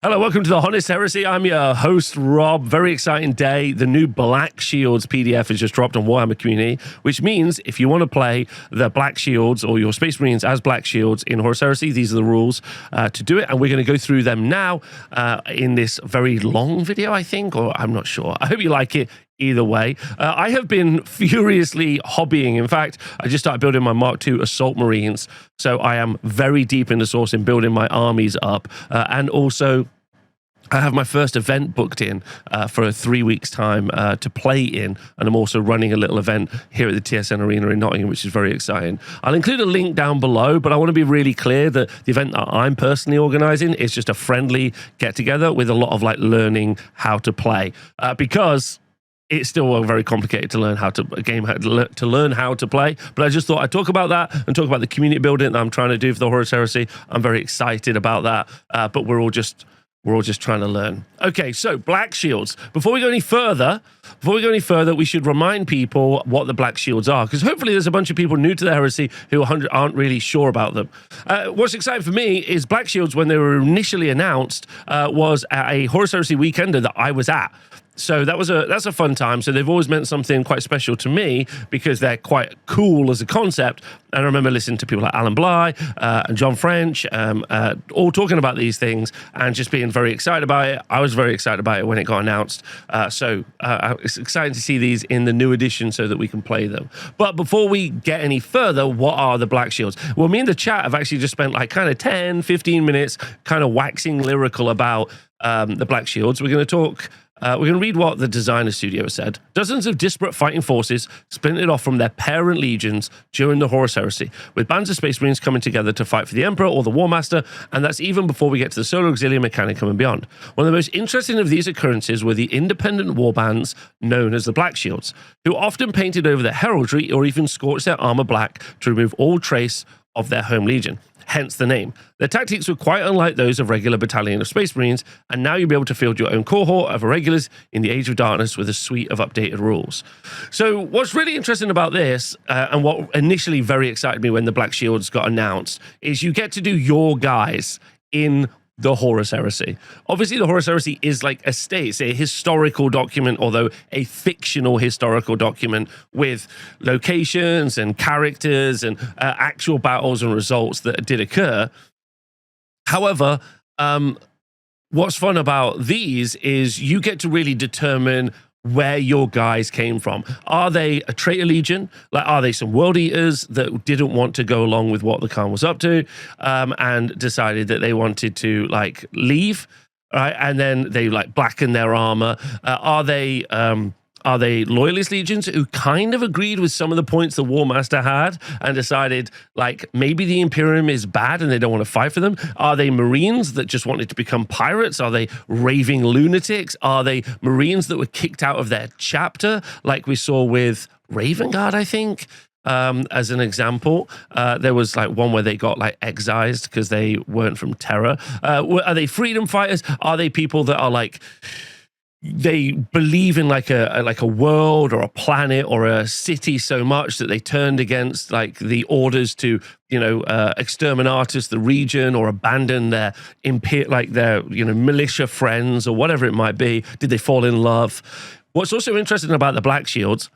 Hello, welcome to the Horus Heresy. I'm your host, Rob. Very exciting day. The new Black Shields PDF has just dropped on Warhammer Community, which means if you want to play the Black Shields or your Space Marines as Black Shields in Horus Heresy, these are the rules to do it. And we're going to go through them now in this very long video, I think, or I'm not sure. I hope you like it. Either way, I have been furiously hobbying. In fact, I just started building my Mark II Assault Marines, so I am very deep in the source in building my armies up. And also, I have my first event booked in for a 3 weeks' time to play in, and I'm also running a little event here at the TSN Arena in Nottingham, which is very exciting. I'll include a link down below, but I want to be really clear that the event that I'm personally organizing is just a friendly get-together with a lot of like learning how to play, because it's still very complicated to learn how to learn how to play. But I just thought I'd talk about that and talk about the community building that I'm trying to do for the Horus Heresy. I'm very excited about that. But we're all just trying to learn. Okay, so Black Shields. Before we go any further, we should remind people what the Black Shields are, because hopefully there's a bunch of people new to the Heresy who aren't really sure about them. What's exciting for me is Black Shields, when they were initially announced, was at a Horus Heresy weekender that I was at. So that's a fun time. So they've always meant something quite special to me because they're quite cool as a concept. And I remember listening to people like Alan Bly and John French, all talking about these things and just being very excited about it. I was very excited about it when it got announced. So it's exciting to see these in the new edition so that we can play them. But before we get any further, what are the Black Shields? Well, me and the chat have actually just spent like kind of 10, 15 minutes kind of waxing lyrical about the Black Shields. We're going to talk... we're going to read what the designer studio said. Dozens of disparate fighting forces splintered off from their parent legions during the Horus Heresy, with bands of Space Marines coming together to fight for the Emperor or the War Master, and that's even before we get to the Solar Auxilium Mechanicum and beyond. One of the most interesting of these occurrences were the independent war bands known as the Black Shields, who often painted over their heraldry or even scorched their armor black to remove all trace of their home legion. Hence the name. Their tactics were quite unlike those of regular battalion of Space Marines, and now you'll be able to field your own cohort of irregulars in the Age of Darkness with a suite of updated rules. So what's really interesting about this, and what initially very excited me when the Black Shields got announced, is you get to do your guys in the Horus Heresy. Obviously, the Horus Heresy is like it's a historical document, although a fictional historical document with locations and characters and actual battles and results that did occur. However, what's fun about these is you get to really determine where your guys came from. Are they a traitor legion? Like, are they some world eaters that didn't want to go along with what the Khan was up to, and decided that they wanted to like leave, right? And then they like blacken their armor. Are they loyalist legions who kind of agreed with some of the points the War Master had and decided like maybe the Imperium is bad and they don't want to fight for them? Are they Marines that just wanted to become pirates? Are they raving lunatics? Are they Marines that were kicked out of their chapter like we saw with Raven Guard, I think? As an example, there was like one where they got like excised because they weren't from Terra. Are they freedom fighters? Are they people that are like... they believe in like a world or a planet or a city so much that they turned against like the orders to, exterminatus the region or abandon their militia friends or whatever it might be? Did they fall in love? What's also interesting about the Black Shields,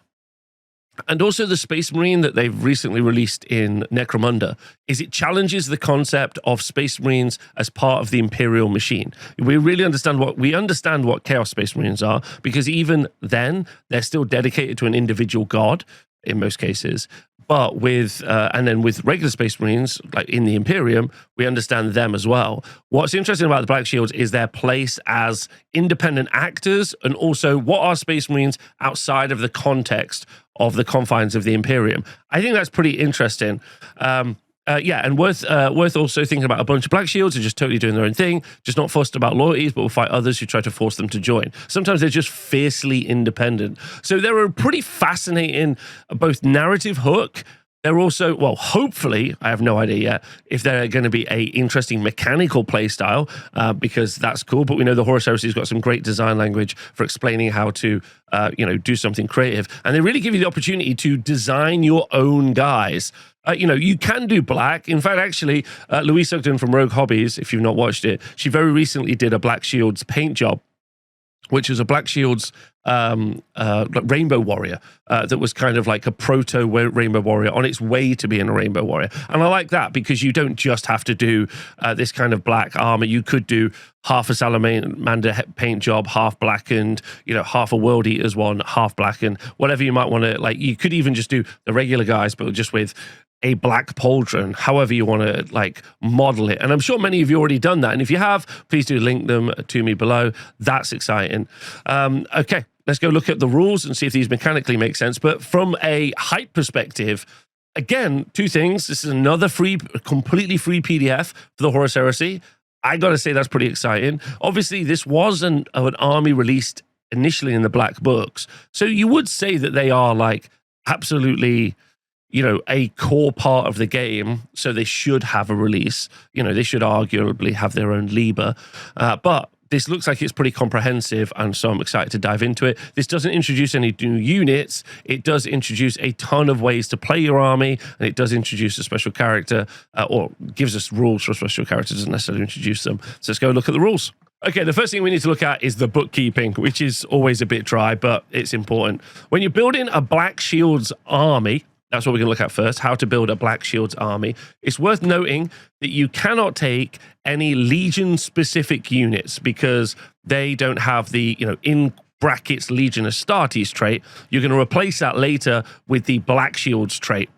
and also the Space Marine that they've recently released in Necromunda, is it challenges the concept of Space Marines as part of the Imperial machine. We really understand what Chaos Space Marines are, because even then they're still dedicated to an individual god in most cases. But with regular Space Marines, like in the Imperium, we understand them as well. What's interesting about the Black Shields is their place as independent actors, and also what are Space Marines outside of the context of the confines of the Imperium. I think that's pretty interesting. And worth also thinking about a bunch of Black Shields who are just totally doing their own thing, just not fussed about loyalties, but will fight others who try to force them to join. Sometimes they're just fiercely independent. So they're a pretty fascinating both narrative hook They're also, well, hopefully, I have no idea yet, if they're going to be a interesting mechanical playstyle, because that's cool. But we know the Horus Heresy has got some great design language for explaining how to, do something creative. And they really give you the opportunity to design your own guys. You can do black. In fact, actually, Louise Sugden from Rogue Hobbies, if you've not watched it, she very recently did a Black Shields paint job, which was a Black Shields Rainbow Warrior that was kind of like a proto Rainbow Warrior on its way to being a Rainbow Warrior. And I like that because you don't just have to do this kind of black armor. You could do half a salamander paint job, half blackened, half a World Eaters one, half blackened, whatever you might want to, like, you could even just do the regular guys, but just with a black pauldron, however you want to model it. And I'm sure many of you already done that. And if you have, please do link them to me below. That's exciting. Okay, let's go look at the rules and see if these mechanically make sense. But from a hype perspective, again, two things. This is another completely free PDF for the Horus Heresy. I got to say that's pretty exciting. Obviously, this was an army released initially in the Black Books. So you would say that they are absolutely a core part of the game, so they should have a release. They should arguably have their own Liber. But this looks like it's pretty comprehensive, and so I'm excited to dive into it. This doesn't introduce any new units. It does introduce a ton of ways to play your army, and it does introduce a special character, or gives us rules for a special character, doesn't necessarily introduce them. So let's go look at the rules. Okay, the first thing we need to look at is the bookkeeping, which is always a bit dry, but it's important. When you're building a Black Shields army, that's what we're going to look at first, how to build a Black Shields army. It's worth noting that you cannot take any Legion-specific units because they don't have the, in brackets, Legion Astartes trait. You're going to replace that later with the Black Shields trait.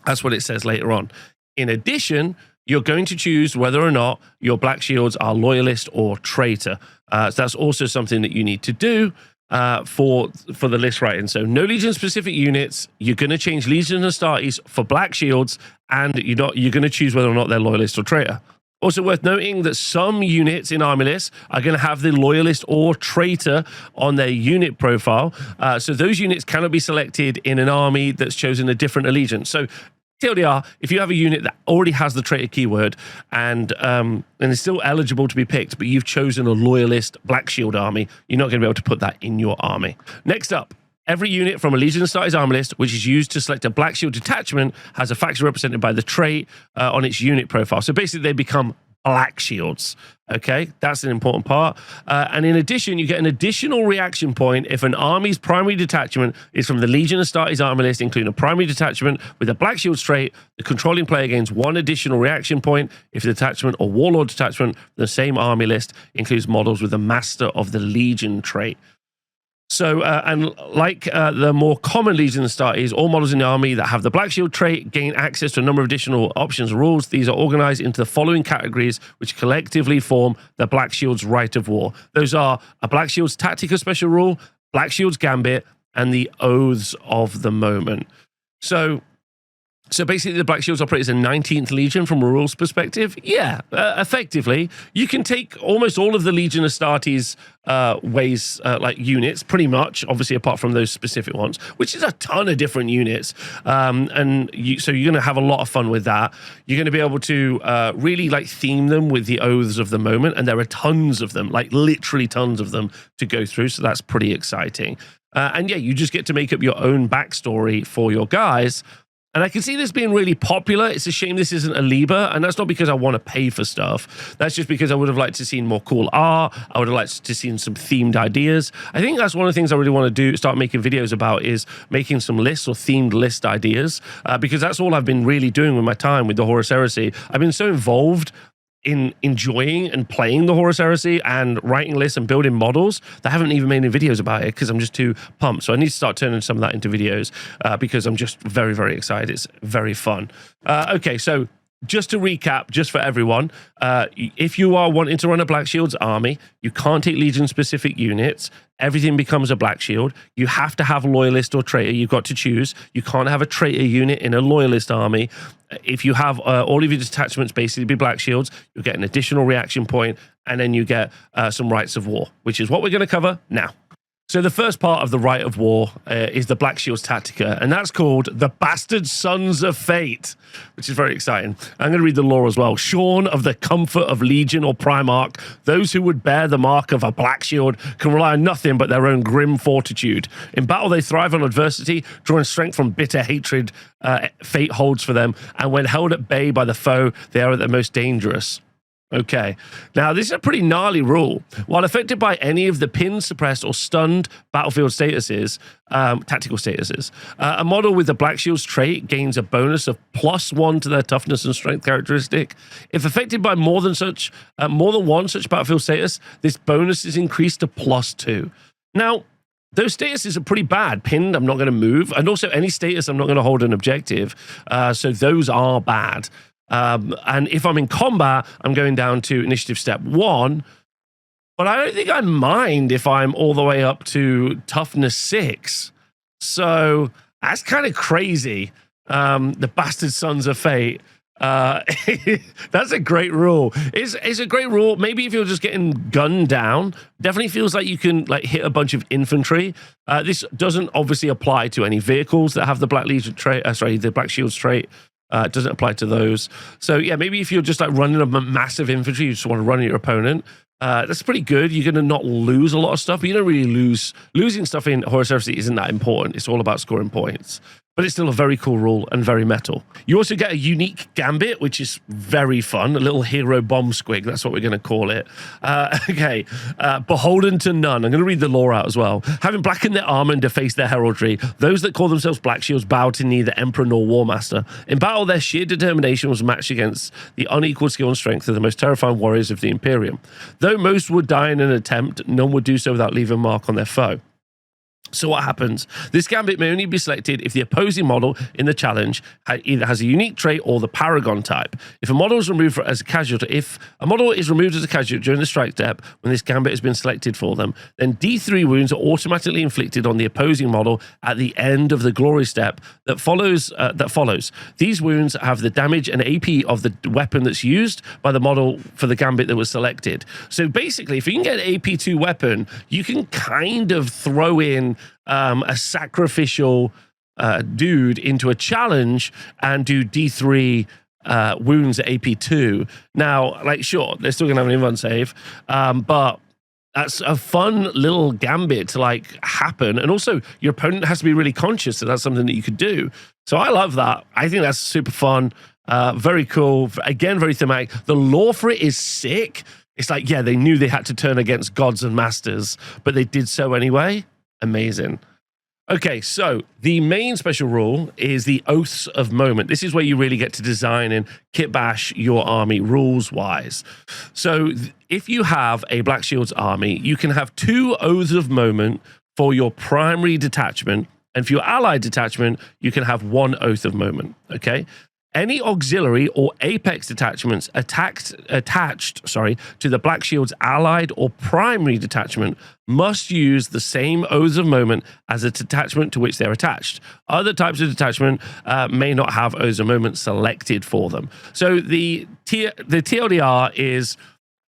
That's what it says later on. In addition, you're going to choose whether or not your Black Shields are Loyalist or Traitor. So that's also something that you need to do for the list writing. So no Legion specific units. You're going to change Legion Astartes for Black Shields, and you're going to choose whether or not they're Loyalist or Traitor. Also worth noting that some units in army lists are going to have the Loyalist or Traitor on their unit profile. So those units cannot be selected in an army that's chosen a different allegiance. So TLDR, if you have a unit that already has the Traitor keyword and is still eligible to be picked, but you've chosen a Loyalist Black Shield army, you're not going to be able to put that in your army. Next up, every unit from a Legion Astartes army list, which is used to select a Black Shield detachment, has a faction represented by the trait on its unit profile. So basically, they become Black Shields. Okay, that's an important part. And in addition, you get an additional reaction point if an army's primary detachment is from the Legion Astartes army list, including a primary detachment with a Black Shield trait. The controlling player gains one additional reaction point if the detachment or Warlord detachment from the same army list includes models with the Master of the Legion trait. So, and like the more common Legion Astartes, all models in the army that have the Black Shield trait gain access to a number of additional options and rules. These are organized into the following categories, which collectively form the Black Shield's Rite of War. Those are a Black Shield's Tactica special rule, Black Shield's Gambit, and the Oaths of the Moment. So basically, the Black Shields operate as a 19th Legion from a rules perspective. Yeah, effectively. You can take almost all of the Legion Astartes ways, like units, pretty much, obviously apart from those specific ones, which is a ton of different units. So you're going to have a lot of fun with that. You're going to be able to really theme them with the Oaths of the Moment, and there are tons of them, literally tons of them to go through, so that's pretty exciting. And yeah, you just get to make up your own backstory for your guys. And I can see this being really popular. It's a shame this isn't a Liber, and that's not because I want to pay for stuff. That's just because I would have liked to seen more cool art. I would have liked to seen some themed ideas. I think that's one of the things I really want to do, start making videos about, is making some lists or themed list ideas, because that's all I've been really doing with my time with the Horus Heresy. I've been so involved in enjoying and playing the Horus Heresy and writing lists and building models that I haven't even made any videos about it because I'm just too pumped. So I need to start turning some of that into videos because I'm just very, very excited. It's very fun. Okay, so just to recap, just for everyone, if you are wanting to run a Black Shields army, you can't take Legion-specific units. Everything becomes a Black Shield. You have to have Loyalist or Traitor. You've got to choose. You can't have a Traitor unit in a Loyalist army. If you have all of your detachments basically be Black Shields, you'll get an additional reaction point, and then you get some Rites of War, which is what we're going to cover now. So the first part of the Rite of War is the Black Shield's Tactica, and that's called the Bastard Sons of Fate, which is very exciting. I'm going to read the lore as well. Shorn of the comfort of Legion or Primarch, those who would bear the mark of a Black Shield can rely on nothing but their own grim fortitude. In battle, they thrive on adversity, drawing strength from bitter hatred fate holds for them, and when held at bay by the foe, they are at their most dangerous. Okay, now this is a pretty gnarly rule. While affected by any of the pinned, suppressed, or stunned battlefield statuses, tactical statuses, a model with the Black Shield's trait gains a bonus of +1 to their toughness and strength characteristic. If affected by more than one such battlefield status, this bonus is increased to +2. Now, those statuses are pretty bad. Pinned, I'm not going to move, and also any status, I'm not going to hold an objective. So those are bad. And if I'm in combat, I'm going down to initiative step 1. But I don't think I mind if I'm all the way up to toughness 6. So that's kind of crazy. The Bastard Sons of Fate. That's a great rule. It's a great rule. Maybe if you're just getting gunned down, definitely feels like you can like hit a bunch of infantry. This doesn't obviously apply to any vehicles that have the Black Legion trait. The Black Shield's trait. It doesn't apply to those. So yeah, maybe if you're just like running a massive infantry, you just want to run at your opponent. That's pretty good. You're going to not lose a lot of stuff, but you don't really losing stuff in Horus Heresy isn't that important. It's all about scoring points. But it's still a very cool rule and very metal. You also get a unique Gambit, which is very fun. A little hero bomb squig. That's what we're going to call it. Okay. Beholden to none. I'm going to read the lore out as well. Having blackened their armor and defaced their heraldry, those that call themselves Black Shields bow to neither Emperor nor Warmaster. In battle, their sheer determination was matched against the unequaled skill and strength of the most terrifying warriors of the Imperium. Though most would die in an attempt, none would do so without leaving a mark on their foe. So what happens? This Gambit may only be selected if the opposing model in the challenge either has a unique trait or the Paragon type. If a model is removed as a casualty, during the strike step when this Gambit has been selected for them, then D3 wounds are automatically inflicted on the opposing model at the end of the glory step that follows. These wounds have the damage and AP of the weapon that's used by the model for the Gambit that was selected. So basically, if you can get an AP2 weapon, you can kind of throw in a sacrificial dude into a challenge and do D3 wounds at AP2. Now, like, sure, they're still going to have an invuln save, but that's a fun little Gambit to, like, happen. And also, your opponent has to be really conscious that that's something that you could do. So I love that. I think that's super fun. Very cool. Again, very thematic. The lore for it is sick. It's like, yeah, they knew they had to turn against gods and masters, but they did so anyway. Amazing. Okay, so the main special rule is the Oaths of Moment. This is where you really get to design and kit bash your army rules-wise. So if you have a Black Shield's army, you can have 2 Oaths of Moment for your primary detachment, and for your allied detachment, you can have 1 Oath of Moment, okay? Any auxiliary or apex detachments attached to the Black Shield's allied or primary detachment must use the same Oaths of Moment as a detachment to which they're attached. Other types of detachment may not have Oaths of Moment selected for them. So the TLDR is,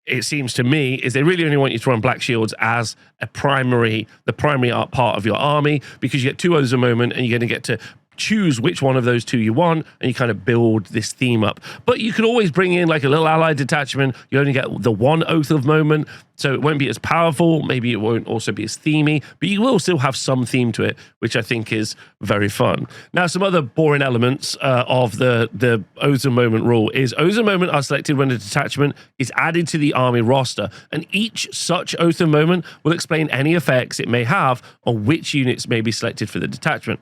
it seems to me, is they really only want you to run Black Shields as the primary part of your army, because you get 2 Oaths of Moment and you're going to get to choose which one of those 2 you want, and you kind of build this theme up. But you could always bring in like a little allied detachment. You only get the 1 Oath of Moment, so it won't be as powerful. Maybe it won't also be as themey, but you will still have some theme to it, which I think is very fun. Now, some other boring elements of the Oaths of Moment rule is Oaths of Moment are selected when a detachment is added to the army roster, and each such Oath of Moment will explain any effects it may have on which units may be selected for the detachment.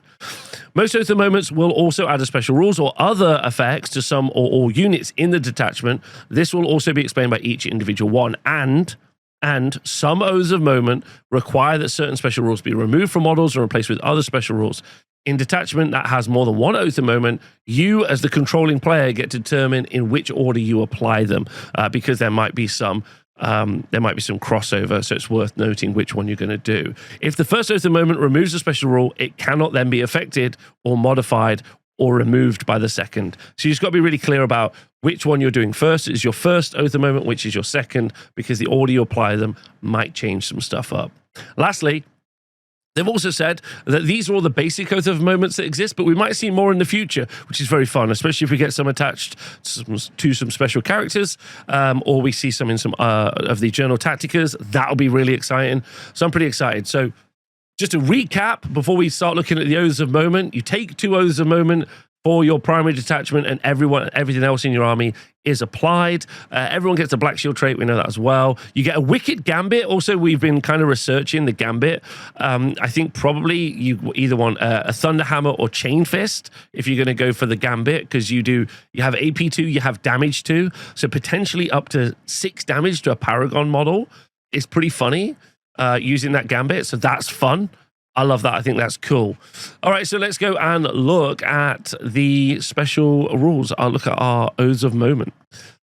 Most Oath of Moments will also add a special rules or other effects to some or all units in the detachment. This will also be explained by each individual one, and some Oaths of Moment require that certain special rules be removed from models and replaced with other special rules. In detachment that has more than 1 Oath of Moment, you as the controlling player get to determine in which order you apply them, because there might be some crossover, so it's worth noting which one you're going to do. If the first Oath of Moment removes a special rule, it cannot then be affected or modified or removed by the second. So you just got to be really clear about which one you're doing first. Is your first Oath of Moment, which is your second, because the order you apply them might change some stuff up. Lastly, They've also said that these are all the basic Oath of moments that exist, but we might see more in the future, which is very fun, especially if we get some attached to some special characters, or we see some in some of the journal Tacticas. That'll be really exciting. So I'm pretty excited. So just to recap, before we start looking at the Oaths of Moment, you take 2 Oaths of Moment for your primary detachment, and everything else in your army is applied. Everyone gets a Black Shield trait. We know that as well. You get a Wicked Gambit. Also, we've been kind of researching the Gambit. I think probably you either want a Thunder Hammer or Chain Fist if you're going to go for the Gambit, because you have AP 2, you have damage 2. So potentially up to 6 damage to a Paragon model is pretty funny using that Gambit. So that's fun. I love that. I think that's cool. All right, so let's go and look at the special rules. I'll look at our Oaths of Moment.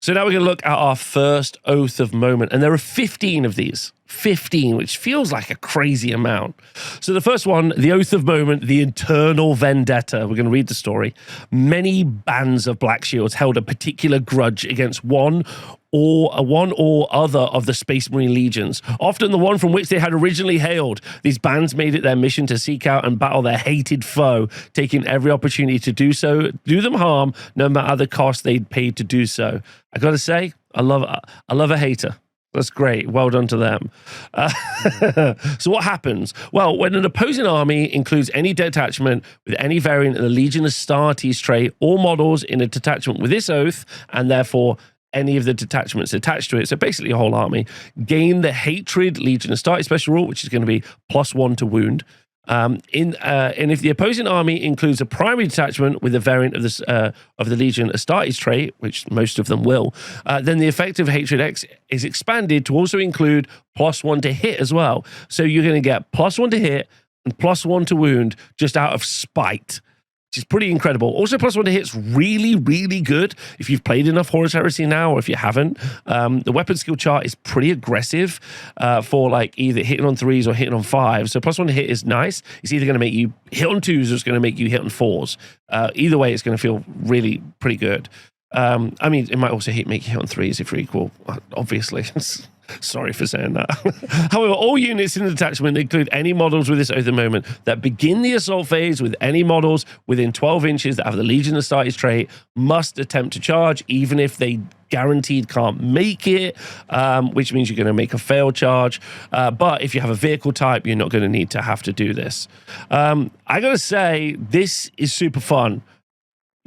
So now we're going to look at our first Oath of Moment, and there are 15 of these. 15, which feels like a crazy amount. So the first one, the Oath of Moment, the Eternal Vendetta. We're going to read the story. Many bands of Black Shields held a particular grudge against one or other of the Space Marine legions, often the one from which they had originally hailed. These bands made it their mission to seek out and battle their hated foe, taking every opportunity to do them harm, no matter the cost they'd paid to do so. I got to say, I love a hater. That's great. Well done to them. So what happens? Well, when an opposing army includes any detachment with any variant of the Legion Astartes trait or models in a detachment with this oath, and therefore any of the detachments attached to it, so basically a whole army, gain the Hatred Legion Astartes special rule, which is going to be +1 to wound. And if the opposing army includes a primary detachment with a variant of the Legion Astartes trait, which most of them will, then the effect of Hatred X is expanded to also include +1 to hit as well. So you're going to get +1 to hit and +1 to wound just out of spite, which is pretty incredible. Also, +1 to hit's really, really good if you've played enough Horus Heresy now, or if you haven't. The weapon skill chart is pretty aggressive for like either hitting on 3s or hitting on 5s. So +1 to hit is nice. It's either going to make you hit on 2s or it's going to make you hit on 4s. Either way, it's going to feel really pretty good. I mean, it might also make you hit on 3s if you're equal, obviously. Sorry for saying that. However, all units in the detachment include any models with this Oath of Moment that begin the assault phase with any models within 12 inches that have the Legion Astartes trait must attempt to charge, even if they guaranteed can't make it, which means you're going to make a fail charge. But if you have a vehicle type, you're not going to need to have to do this. I got to say, this is super fun.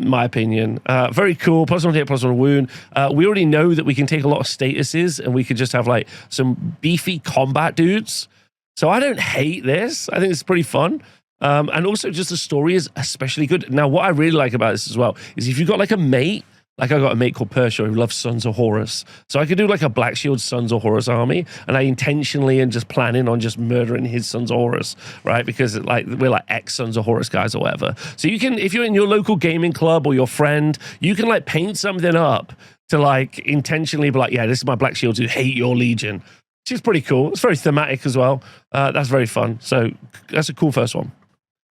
My opinion. Very cool. +1 to hit, +1 to wound. We already know that we can take a lot of statuses and we could just have like some beefy combat dudes. So I don't hate this. I think it's pretty fun. And also just the story is especially good. Now, what I really like about this as well is if you've got like a mate, like I got a mate called Pershaw who loves Sons of Horus. So I could do like a Black Shield Sons of Horus army, and I intentionally and just planning on just murdering his Sons of Horus, right? Because like we're like ex-Sons of Horus guys or whatever. So you can, if you're in your local gaming club or your friend, you can like paint something up to like intentionally be like, yeah, this is my Black Shields who hate your Legion. Which is pretty cool. It's very thematic as well. That's very fun. So that's a cool first one.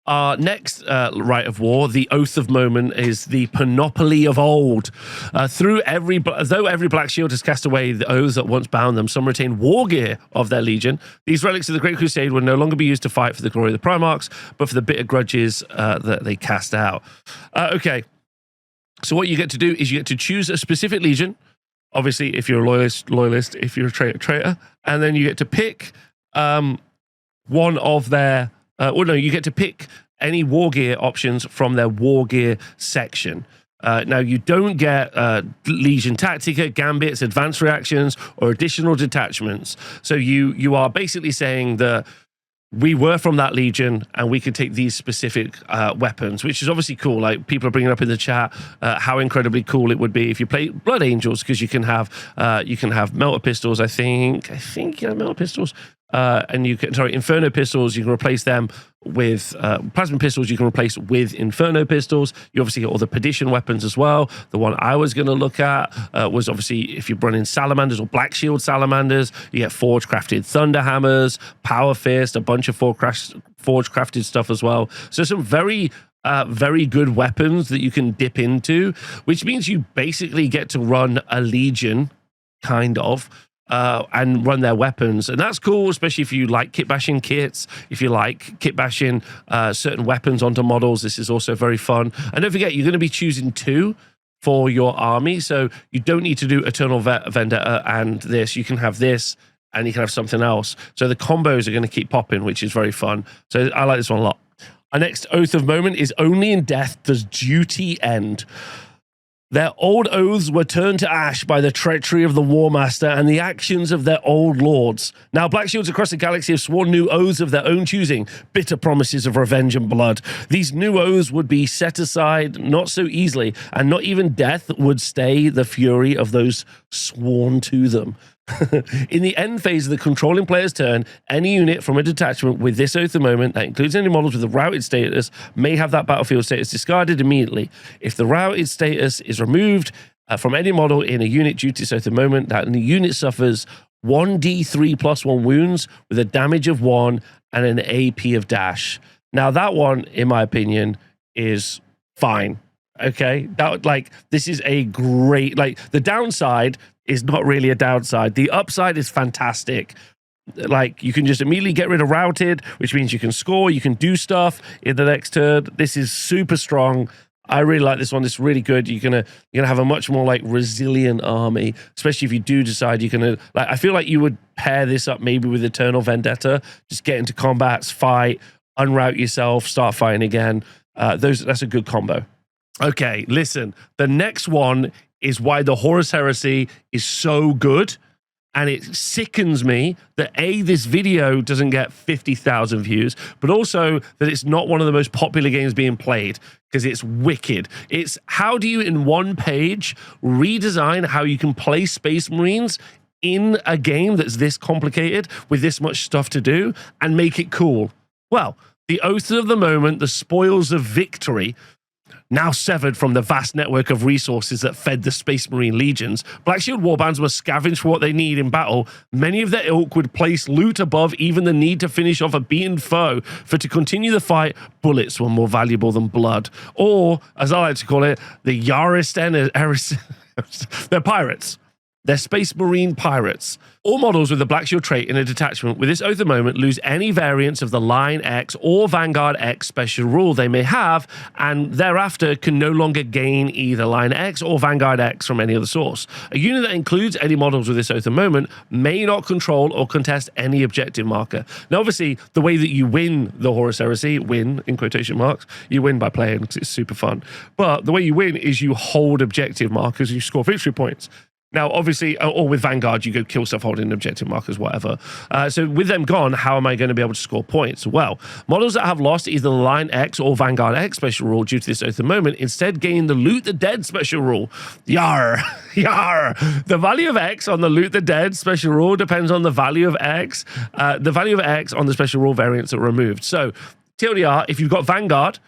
Our next rite of war, the Oath of Moment, is the Panoply of Old. Though every Black Shield has cast away the oaths that once bound them, some retain war gear of their legion. These relics of the Great Crusade will no longer be used to fight for the glory of the Primarchs, but for the bitter grudges that they cast out. Okay, so what you get to do is you get to choose a specific legion. Obviously, if you're a loyalist. If you're a traitor. And then you get to pick one of their... you get to pick any war gear options from their war gear section. Now, you don't get Legion Tactica, Gambits, advanced reactions, or additional detachments. So you are basically saying that we were from that Legion and we could take these specific weapons, which is obviously cool. Like people are bringing up in the chat how incredibly cool it would be if you play Blood Angels, because you can have melter pistols. I think you can have melter pistols. And Inferno pistols, you can replace them with plasma pistols, you can replace with Inferno pistols. You obviously get all the Perdition weapons as well. The one I was going to look at was obviously if you're running Salamanders or Black Shield Salamanders, you get Forge Crafted Thunder Hammers, Power Fist, a bunch of Forge Crafted stuff as well. So some very good weapons that you can dip into, which means you basically get to run a Legion, kind of, and run their weapons. And that's cool, especially if you like kit bashing kits, if you like kit bashing certain weapons onto models. This is also very fun. And don't forget, you're going to be choosing 2 for your army. So you don't need to do Eternal Vendetta and this. You can have this and you can have something else. So the combos are going to keep popping, which is very fun. So I like this one a lot. Our next Oath of Moment is only in death does duty end. Their old oaths were turned to ash by the treachery of the War Master and the actions of their old lords. Now, Black Shields across the galaxy have sworn new oaths of their own choosing, bitter promises of revenge and blood. These new oaths would be set aside not so easily, and not even death would stay the fury of those sworn to them. In the end phase of the controlling player's turn, any unit from a detachment with this Oath of Moment, that includes any models with a routed status, may have that battlefield status discarded immediately. If the routed status is removed from any model in a unit due to this Oath of Moment, that unit suffers 1d3+1 wounds with a damage of 1 and an AP of dash. Now that one, in my opinion, is fine. Okay, this is a great, the downside is not really a downside. The upside is fantastic. You can just immediately get rid of routed, which means you can score, you can do stuff in the next turn. This is super strong. I really like this one. It's really good. You're gonna have a much more resilient army, especially if you do decide you're gonna I feel like you would pair this up maybe with Eternal Vendetta. Just get into combats, fight, unroute yourself, start fighting again. That's a good combo. Okay, listen, the next one is why the Horus Heresy is so good, and it sickens me that this video doesn't get 50,000 views, but also that it's not one of the most popular games being played, because it's wicked. It's how do you, in one page, redesign how you can play Space Marines in a game that's this complicated, with this much stuff to do, and make it cool? Well, the Oath of the Moment, the spoils of victory, now severed from the vast network of resources that fed the Space Marine legions, Black Shield warbands must scavenge for what they need in battle. Many of their ilk would place loot above even the need to finish off a beaten foe, for to continue the fight, bullets were more valuable than blood. Or, as I like to call it, the they're pirates. They're Space Marine pirates. All models with the Black Shield trait in a detachment with this Oath of Moment lose any variants of the Line X or Vanguard X special rule they may have, and thereafter can no longer gain either Line X or Vanguard X from any other source. A unit that includes any models with this Oath of Moment may not control or contest any objective marker. Now, obviously, the way that you win the Horus Heresy, win in quotation marks, you win by playing because it's super fun. But the way you win is you hold objective markers, you score victory points. Now, obviously, or with Vanguard, you go kill stuff holding objective markers, whatever. So with them gone, how am I going to be able to score points? Well, models that have lost either the Line X or Vanguard X special rule due to this Oath of Moment instead gain the Loot the Dead special rule. Yar! Yar! The value of X on the Loot the Dead special rule depends on the value of X. The value of X on the special rule variants are removed. So, TLDR, if you've got Vanguard,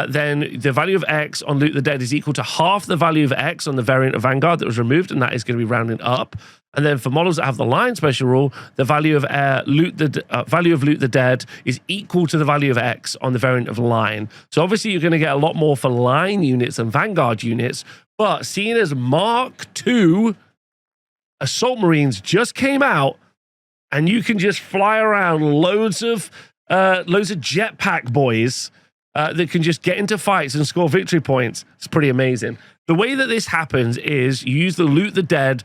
then the value of X on Loot the Dead is equal to half the value of X on the variant of Vanguard that was removed, and that is going to be rounding up. And then for models that have the Line special rule, the value of Loot the Dead is equal to the value of X on the variant of Line. So obviously you're going to get a lot more for Line units than Vanguard units, but seeing as Mark II Assault Marines just came out, and you can just fly around loads of jetpack boys that can just get into fights and score victory points. It's pretty amazing. The way that this happens is you use the Loot the Dead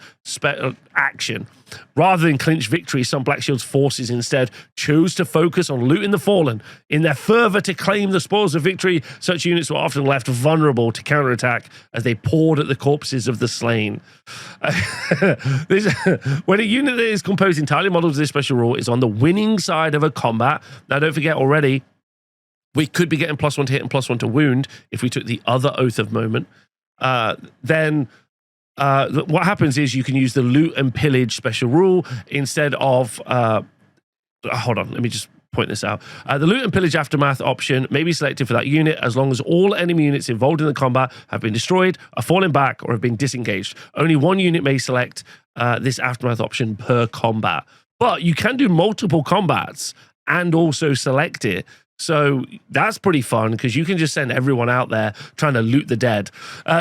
action. Rather than clinch victory, some Black Shield's forces instead chose to focus on looting the fallen. In their fervor to claim the spoils of victory, such units were often left vulnerable to counterattack as they poured at the corpses of the slain. When a unit that is composed entirely of models of this special rule is on the winning side of a combat, now don't forget already, we could be getting +1 to hit and +1 to wound if we took the other Oath of Moment. Then what happens is you can use the Loot and Pillage special rule instead of... hold on, let me just point this out. The Loot and Pillage Aftermath option may be selected for that unit as long as all enemy units involved in the combat have been destroyed, are falling back, or have been disengaged. Only one unit may select this Aftermath option per combat. But you can do multiple combats and also select it. So that's pretty fun because you can just send everyone out there trying to loot the dead.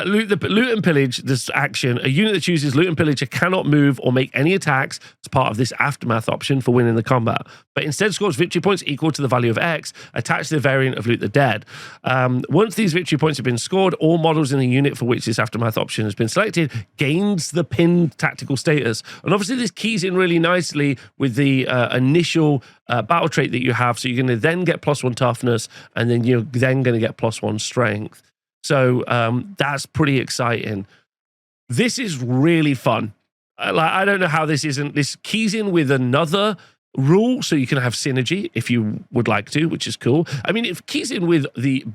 Loot and pillage, this action. A unit that chooses loot and pillager cannot move or make any attacks as part of this aftermath option for winning the combat, but instead scores victory points equal to the value of X attached to the variant of loot the dead. Once these victory points have been scored, all models in the unit for which this aftermath option has been selected gains the pinned tactical status. And obviously this keys in really nicely with the initial battle trait that you have. So you're going to then get +1 toughness, and then you're then going to get +1 strength. So that's pretty exciting. This is really fun. I don't know how this isn't. This keys in with another rule, so you can have synergy if you would like to, which is cool. I mean, it keys in with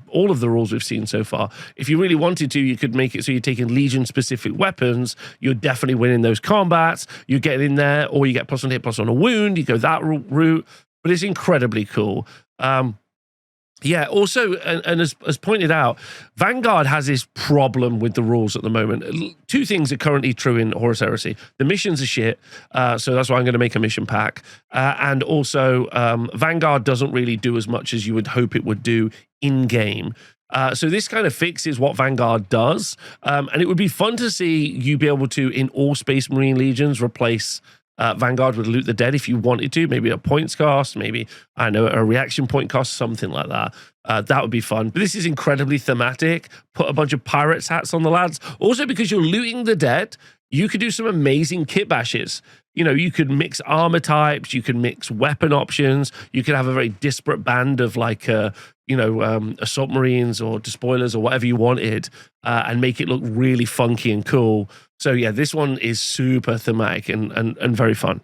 all of the rules we've seen so far. If you really wanted to, you could make it so you're taking Legion-specific weapons. You're definitely winning those combats. You get in there, or you get +1 hit, +1 a wound. You go that route, but it's incredibly cool. Yeah, also, and as pointed out, Vanguard has this problem with the rules at the moment. Two things are currently true in Horus Heresy. The missions are shit, so that's why I'm going to make a mission pack. And also, Vanguard doesn't really do as much as you would hope it would do in-game. So this kind of fixes what Vanguard does. And it would be fun to see you be able to, in all Space Marine Legions, replace Vanguard would loot the dead if you wanted to, maybe a points cost, maybe, I know, a reaction point cost, something like that. That would be fun. But this is incredibly thematic. Put a bunch of pirates hats on the lads. Also, because you're looting the dead, you could do some amazing kit bashes. You know, you could mix armor types, you could mix weapon options, you could have a very disparate band of like, assault marines or despoilers or whatever you wanted, and make it look really funky and cool. So yeah, this one is super thematic and very fun.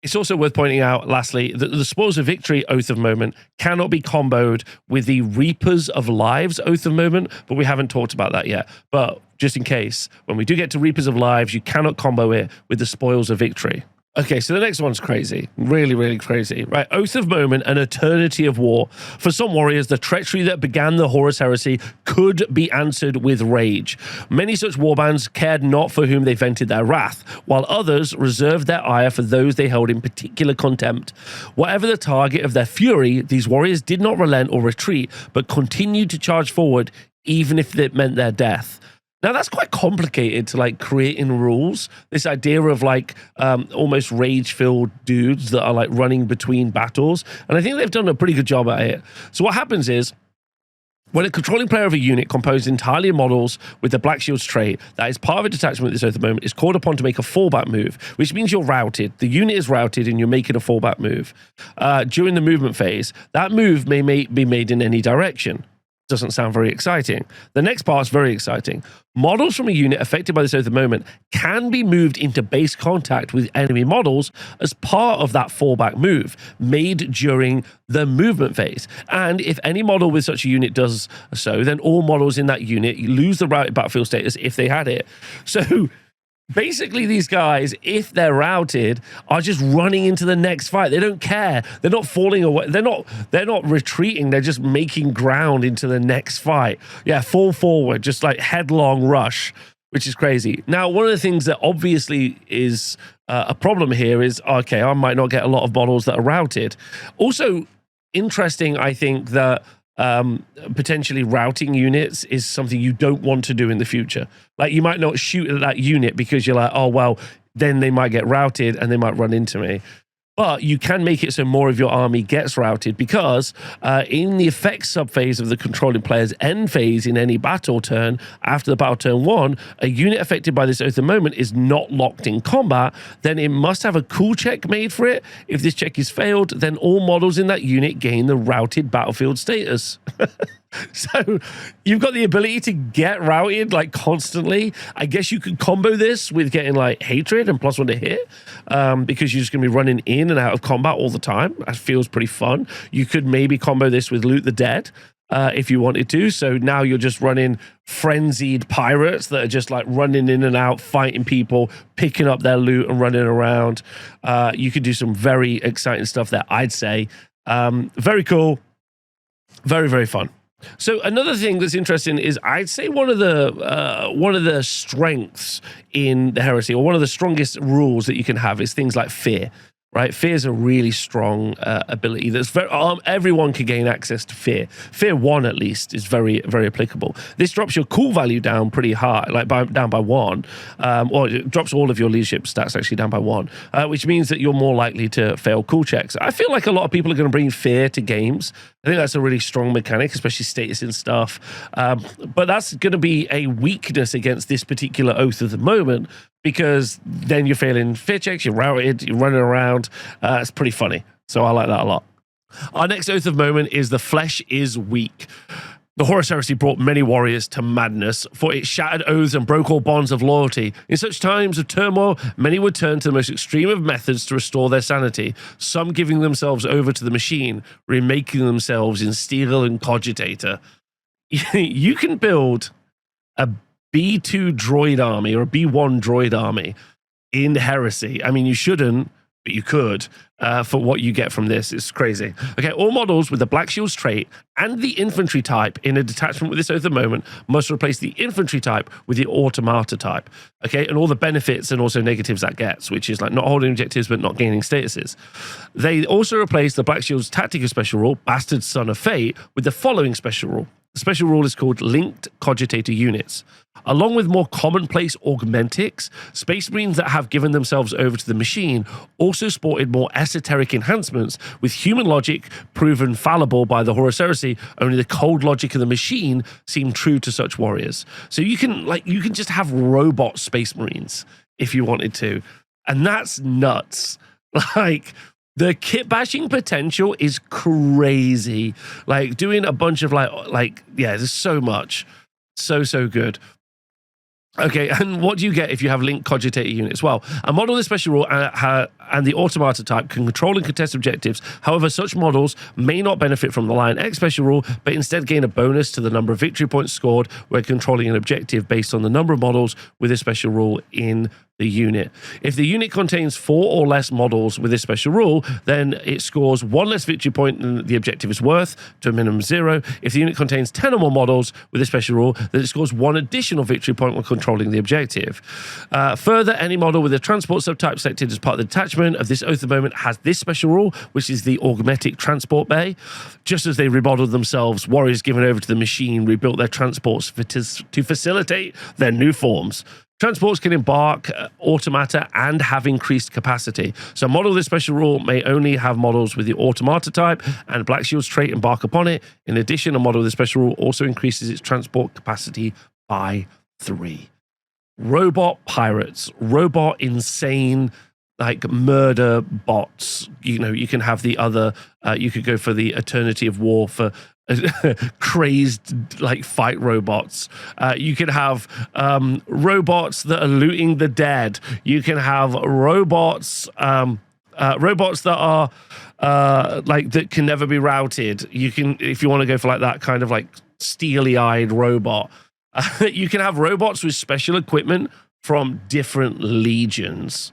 It's also worth pointing out, lastly, that the Spoils of Victory Oath of Moment cannot be comboed with the Reapers of Lives Oath of Moment, but we haven't talked about that yet. But just in case, when we do get to Reapers of Lives, you cannot combo it with the Spoils of Victory. Okay, so the next one's crazy. Really, really crazy. Right, Oath of Moment, an eternity of war. For some warriors, the treachery that began the Horus Heresy could be answered with rage. Many such warbands cared not for whom they vented their wrath, while others reserved their ire for those they held in particular contempt. Whatever the target of their fury, these warriors did not relent or retreat, but continued to charge forward, even if it meant their death. Now, that's quite complicated to like create in rules. This idea of like almost rage-filled dudes that are like running between battles. And I think they've done a pretty good job at it. So what happens is, when a controlling player of a unit composed entirely of models with the Black Shield's trait that is part of a detachment at this Oath of Moment is called upon to make a fallback move, which means you're routed. The unit is routed and you're making a fallback move. During the movement phase, that move may be made in any direction. Doesn't sound very exciting. The next part's very exciting. Models from a unit affected by this Oath of Moment can be moved into base contact with enemy models as part of that fallback move made during the movement phase. And if any model with such a unit does so, then all models in that unit lose the routed battlefield status if they had it. So basically, these guys, if they're routed, are just running into the next fight. They don't care. They're not falling away. They're not retreating. They're just making ground into the next fight. Yeah, fall forward, just like headlong rush, which is crazy. Now, one of the things that obviously is a problem here is, okay, I might not get a lot of models that are routed. Also, interesting, I think, that potentially routing units is something you don't want to do in the future. Like, you might not shoot at that unit because you're like, oh, well, then they might get routed and they might run into me. But you can make it so more of your army gets routed because in the effects subphase of the controlling player's end phase in any battle turn, after the battle turn 1, a unit affected by this Oath of Moment is not locked in combat, then it must have a cool check made for it. If this check is failed, then all models in that unit gain the routed battlefield status. So you've got the ability to get routed like constantly. I guess you could combo this with getting like hatred and +1 to hit because you're just going to be running in and out of combat all the time. That feels pretty fun. You could maybe combo this with loot the dead if you wanted to. So now you're just running frenzied pirates that are just like running in and out, fighting people, picking up their loot and running around. You could do some very exciting stuff there, I'd say. Very cool. Very, very fun. So another thing that's interesting is, I'd say one of the strengths in the Heresy, or one of the strongest rules that you can have, is things like fear. right? Fear is a really strong ability that's very everyone can gain access to fear. Fear 1 at least is very, very applicable. This drops your cool value down pretty high, like down by 1, or it drops all of your leadership stats actually down by 1, which means that you're more likely to fail cool checks. I feel like a lot of people are going to bring fear to games. I think that's a really strong mechanic, especially status and stuff. But that's going to be a weakness against this particular oath of the moment, because then you're failing fear checks, you're routed, you're running around. It's pretty funny. So I like that a lot. Our next oath of moment is the flesh is weak. The Horus Heresy brought many warriors to madness, for it shattered oaths and broke all bonds of loyalty. In such times of turmoil, many would turn to the most extreme of methods to restore their sanity, some giving themselves over to the machine, remaking themselves in steel and cogitator. You can build a B2 droid army or a B1 droid army in Heresy. I mean, you shouldn't, but you could, for what you get from this. It's crazy. Okay, all models with the Black Shield's trait and the infantry type in a detachment with this oath of the moment must replace the infantry type with the automata type. Okay, and all the benefits and also negatives that gets, which is like not holding objectives but not gaining statuses. They also replace the Black Shield's Tactica special rule, Bastard Son of Fate, with the following special rule. The special rule is called Linked Cogitator Units. Along with more commonplace augmentics, Space Marines that have given themselves over to the machine also sported more esoteric enhancements, with human logic proven fallible by the Horus Heresy. Only the cold logic of the machine seemed true to such warriors. So you can just have robot Space Marines if you wanted to, and that's nuts. Like, the kit bashing potential is crazy. Like, doing a bunch of yeah, there's so much. So good. Okay, and what do you get if you have linked cogitator units? Well, a model of the special rule and the automata type can control and contest objectives. However, such models may not benefit from the Lion X special rule, but instead gain a bonus to the number of victory points scored when controlling an objective based on the number of models with a special rule in the unit. If the unit contains 4 or less models with this special rule, then it scores 1 less victory point than the objective is worth, to a minimum 0. If the unit contains 10 or more models with this special rule, then it scores 1 additional victory point when controlling the objective. Further, any model with a transport subtype selected as part of the detachment of this oath of the moment has this special rule, which is the Augmetic Transport Bay. Just as they remodeled themselves, warriors given over to the machine rebuilt their transports to facilitate their new forms. Transports can embark automata and have increased capacity. So a model of this special rule may only have models with the automata type and Black Shield's trait embark upon it. In addition, a model of this special rule also increases its transport capacity by 3. Robot pirates, robot insane, like murder bots. You know, you can have the other, you could go for the Eternity of War for crazed like fight robots. You can have robots that are looting the dead. You can have robots robots that are like that can never be routed. You can, if you want to go for like that kind of like steely-eyed robot. You can have robots with special equipment from different legions.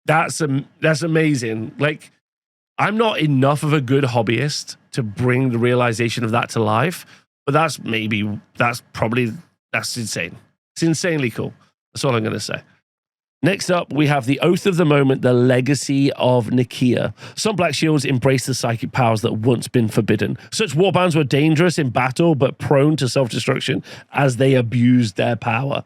That's amazing. Like, I'm not enough of a good hobbyist to bring the realization of that to life, but that's insane. It's insanely cool. That's all I'm going to say. Next up, we have the Oath of the Moment, the Legacy of Nicaea. Some Black Shields embraced the psychic powers that once been forbidden. Such warbands were dangerous in battle, but prone to self-destruction as they abused their power.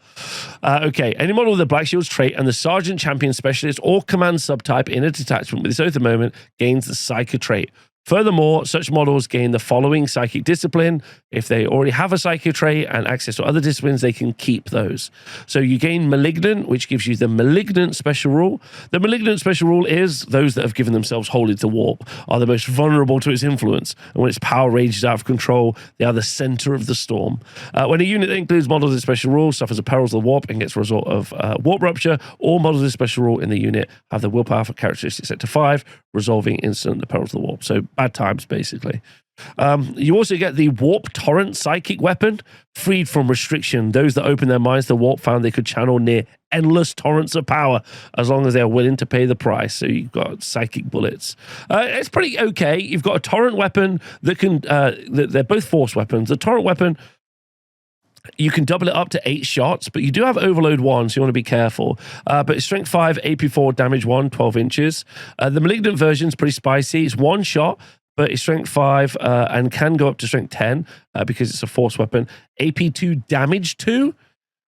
Okay, any model with the Black Shield's trait and the Sergeant Champion Specialist or Command subtype in a detachment with this Oath of the Moment gains the Psychic trait. Furthermore, such models gain the following psychic discipline. If they already have a psychic trait and access to other disciplines, they can keep those. So you gain Malignant, which gives you the Malignant special rule. The Malignant special rule is those that have given themselves wholly to warp are the most vulnerable to its influence. And when its power rages out of control, they are the center of the storm. When a unit that includes models of this special rule suffers the perils of the warp and gets a result of warp rupture, all models of this special rule in the unit have the willpower for characteristics set to 5, resolving instant the perils of the warp. So bad times, basically. You also get the Warp Torrent Psychic Weapon, freed from restriction. Those that open their minds to warp found they could channel near endless torrents of power as long as they're willing to pay the price. So you've got psychic bullets. It's pretty okay. You've got a torrent weapon that can, they're both force weapons. The torrent weapon You can double it up to 8 shots, but you do have overload 1, so you want to be careful. But it's strength 5, AP 4, damage 1, 12 inches. The malignant version is pretty spicy. It's 1 shot, but it's strength 5 and can go up to strength 10 because it's a force weapon. AP 2, damage 2.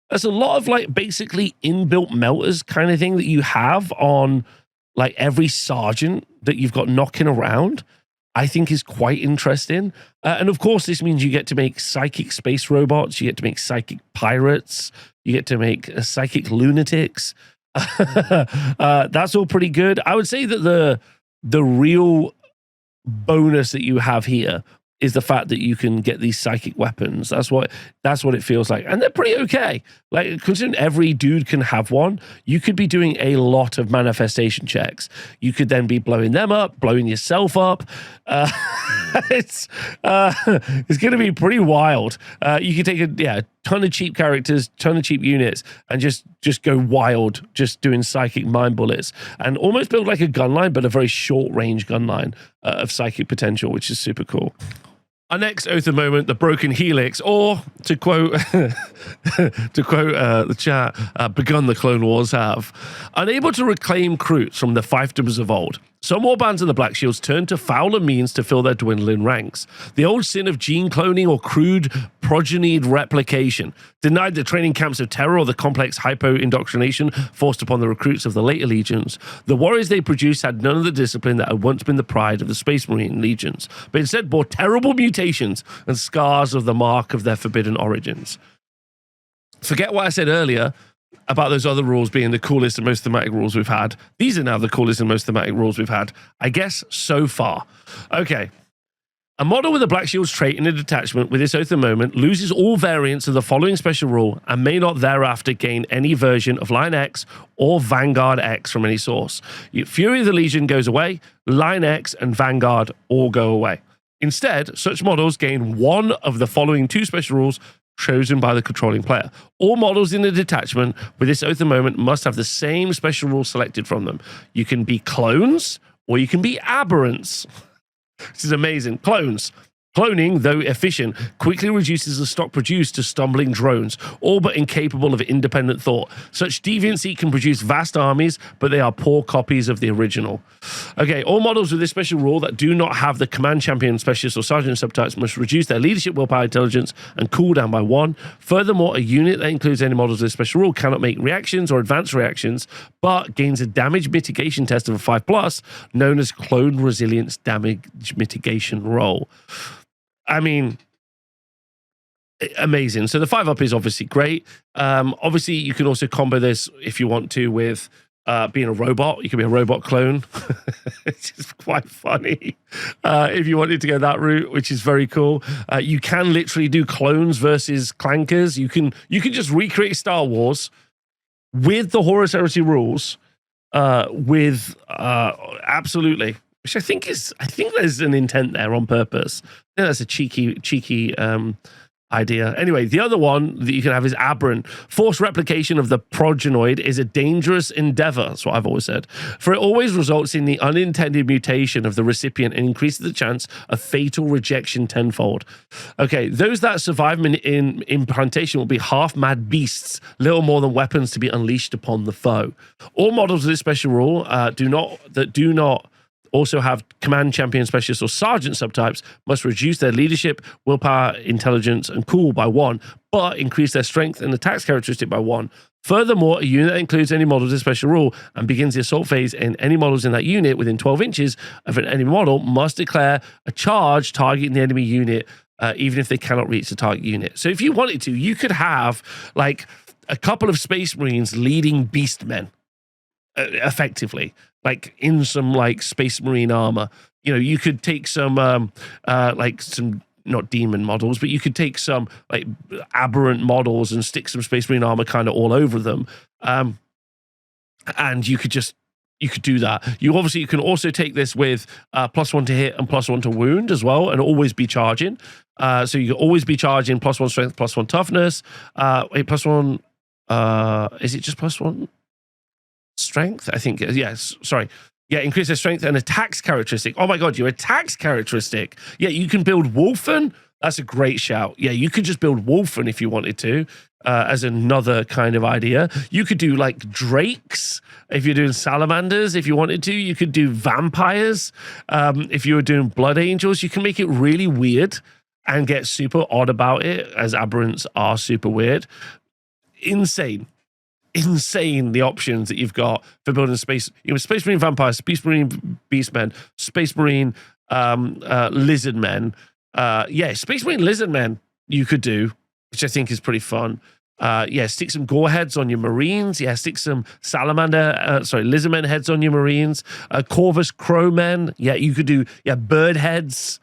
There's a lot of like basically inbuilt melters kind of thing that you have on like every sergeant that you've got knocking around. I think is quite interesting. And of course, this means you get to make psychic space robots. You get to make psychic pirates. You get to make psychic lunatics. That's all pretty good. I would say that the real bonus that you have here is the fact that you can get these psychic weapons. That's what it feels like. And they're pretty okay. Like, considering every dude can have one, you could be doing a lot of manifestation checks. You could then be blowing them up, blowing yourself up. It's going to be pretty wild. You could take a ton of cheap characters, ton of cheap units, and just go wild, just doing psychic mind bullets, and almost build like a gun line, but a very short range gun line of psychic potential, which is super cool. Our next Oath of Moment, the Broken Helix, or to quote the chat, begun the Clone Wars have. Unable to reclaim recruits from the fiefdoms of old, some warbands of the Black Shields turned to fouler means to fill their dwindling ranks. The old sin of gene cloning or crude progenied replication, denied the training camps of terror or the complex hypo-indoctrination forced upon the recruits of the later legions. The warriors they produced had none of the discipline that had once been the pride of the Space Marine legions, but instead bore terrible mutations and scars of the mark of their forbidden origins. Forget what I said earlier about those other rules being the coolest and most thematic rules we've had. These are now the coolest and most thematic rules we've had, I guess, so far. Okay. A model with a Black Shield's trait in a detachment with this Oath of Moment loses all variants of the following special rule and may not thereafter gain any version of Line X or Vanguard X from any source. Fury of the Legion goes away, Line X and Vanguard all go away. Instead, such models gain one of the following 2 special rules chosen by the controlling player. All models in the detachment with this Oath of Moment must have the same special rule selected from them. You can be clones or you can be aberrants. This is amazing. Clones. Cloning, though efficient, quickly reduces the stock produced to stumbling drones, all but incapable of independent thought. Such deviancy can produce vast armies, but they are poor copies of the original. Okay, all models with this special rule that do not have the command champion, specialist, or sergeant subtypes must reduce their leadership, willpower, intelligence, and cooldown by 1. Furthermore, a unit that includes any models with this special rule cannot make reactions or advanced reactions, but gains a damage mitigation test of a 5+, known as Clone Resilience Damage Mitigation Roll. I mean, amazing. So the 5+ is obviously great. Obviously, you can also combo this if you want to with being a robot. You can be a robot clone. It's just quite funny if you wanted to go that route, which is very cool. You can literally do clones versus clankers. You can just recreate Star Wars with the Horus Heresy rules. Absolutely. Which I think there's an intent there on purpose. I think that's a cheeky idea. Anyway, the other one that you can have is aberrant. Forced replication of the progenoid is a dangerous endeavor. That's what I've always said. For it always results in the unintended mutation of the recipient and increases the chance of fatal rejection tenfold. Okay, those that survive in implantation will be half-mad beasts, little more than weapons to be unleashed upon the foe. All models of this special rule do not also have command champion, specialist, or sergeant subtypes must reduce their leadership, willpower, intelligence, and cool by 1, but increase their strength and attacks characteristic by 1. Furthermore, a unit that includes any models of special rule and begins the assault phase in any models in that unit within 12 inches of an enemy model must declare a charge targeting the enemy unit, even if they cannot reach the target unit. So if you wanted to, you could have like a couple of Space Marines leading beast men effectively, like in some like Space Marine armor. You know, you could take some like some not demon models, but you could take some like aberrant models and stick some Space Marine armor kind of all over them, and you could do that. You can also take this with +1 to hit and +1 to wound as well, and always be charging. So you can always be charging +1 strength, +1 toughness. +1. Is it just +1? Strength, I think. Yes, sorry. Yeah, increase their strength and attacks characteristic. Oh my god, your attacks characteristic. Yeah, you can build Wolfen That's a great shout. Yeah, you could just build Wolfen if you wanted to, as another kind of idea. You could do like drakes if you're doing salamanders. If you wanted to, you could do vampires. If you were doing blood angels, you can make it really weird and get super odd about it, as aberrants are super weird. Insane the options that you've got for building space. Space Marine vampires, Space Marine beastmen, Space Marine lizard men. Space Marine lizard men you could do, which I think is pretty fun. Stick some gore heads on your Marines. Stick some lizard men heads on your Marines. Corvus crow men. You could do bird heads.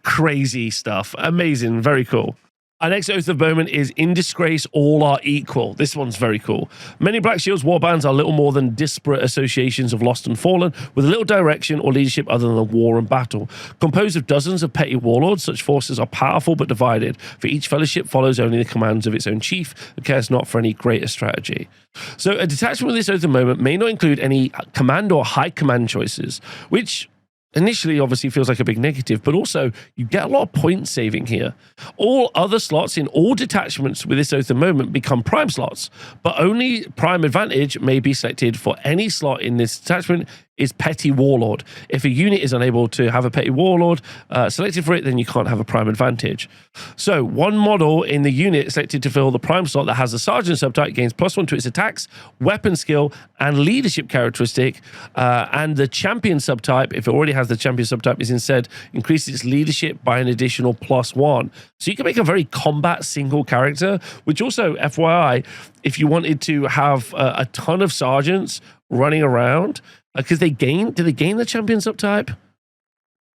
Crazy stuff. Amazing. Very cool. Our next Oath of Moment is In Disgrace, All Are Equal. This one's very cool. Many Black Shield's warbands are little more than disparate associations of lost and fallen, with little direction or leadership other than war and battle. Composed of dozens of petty warlords, such forces are powerful but divided, for each fellowship follows only the commands of its own chief and cares not for any greater strategy. So a detachment with this Oath of Moment may not include any command or high command choices, which initially obviously feels like a big negative, but also you get a lot of point saving here. All other slots in all detachments with this Oath of Moment become prime slots, but only prime advantage may be selected for any slot in this detachment is Petty Warlord. If a unit is unable to have a Petty Warlord selected for it, then you can't have a prime advantage. So one model in the unit selected to fill the prime slot that has a Sergeant subtype gains +1 to its attacks, weapon skill, and leadership characteristic, and the Champion subtype, if it already has the Champion subtype, is instead increases its leadership by an additional +1. So you can make a very combat single character, which also, FYI, if you wanted to have a ton of Sergeants running around, because do they gain the Champion subtype?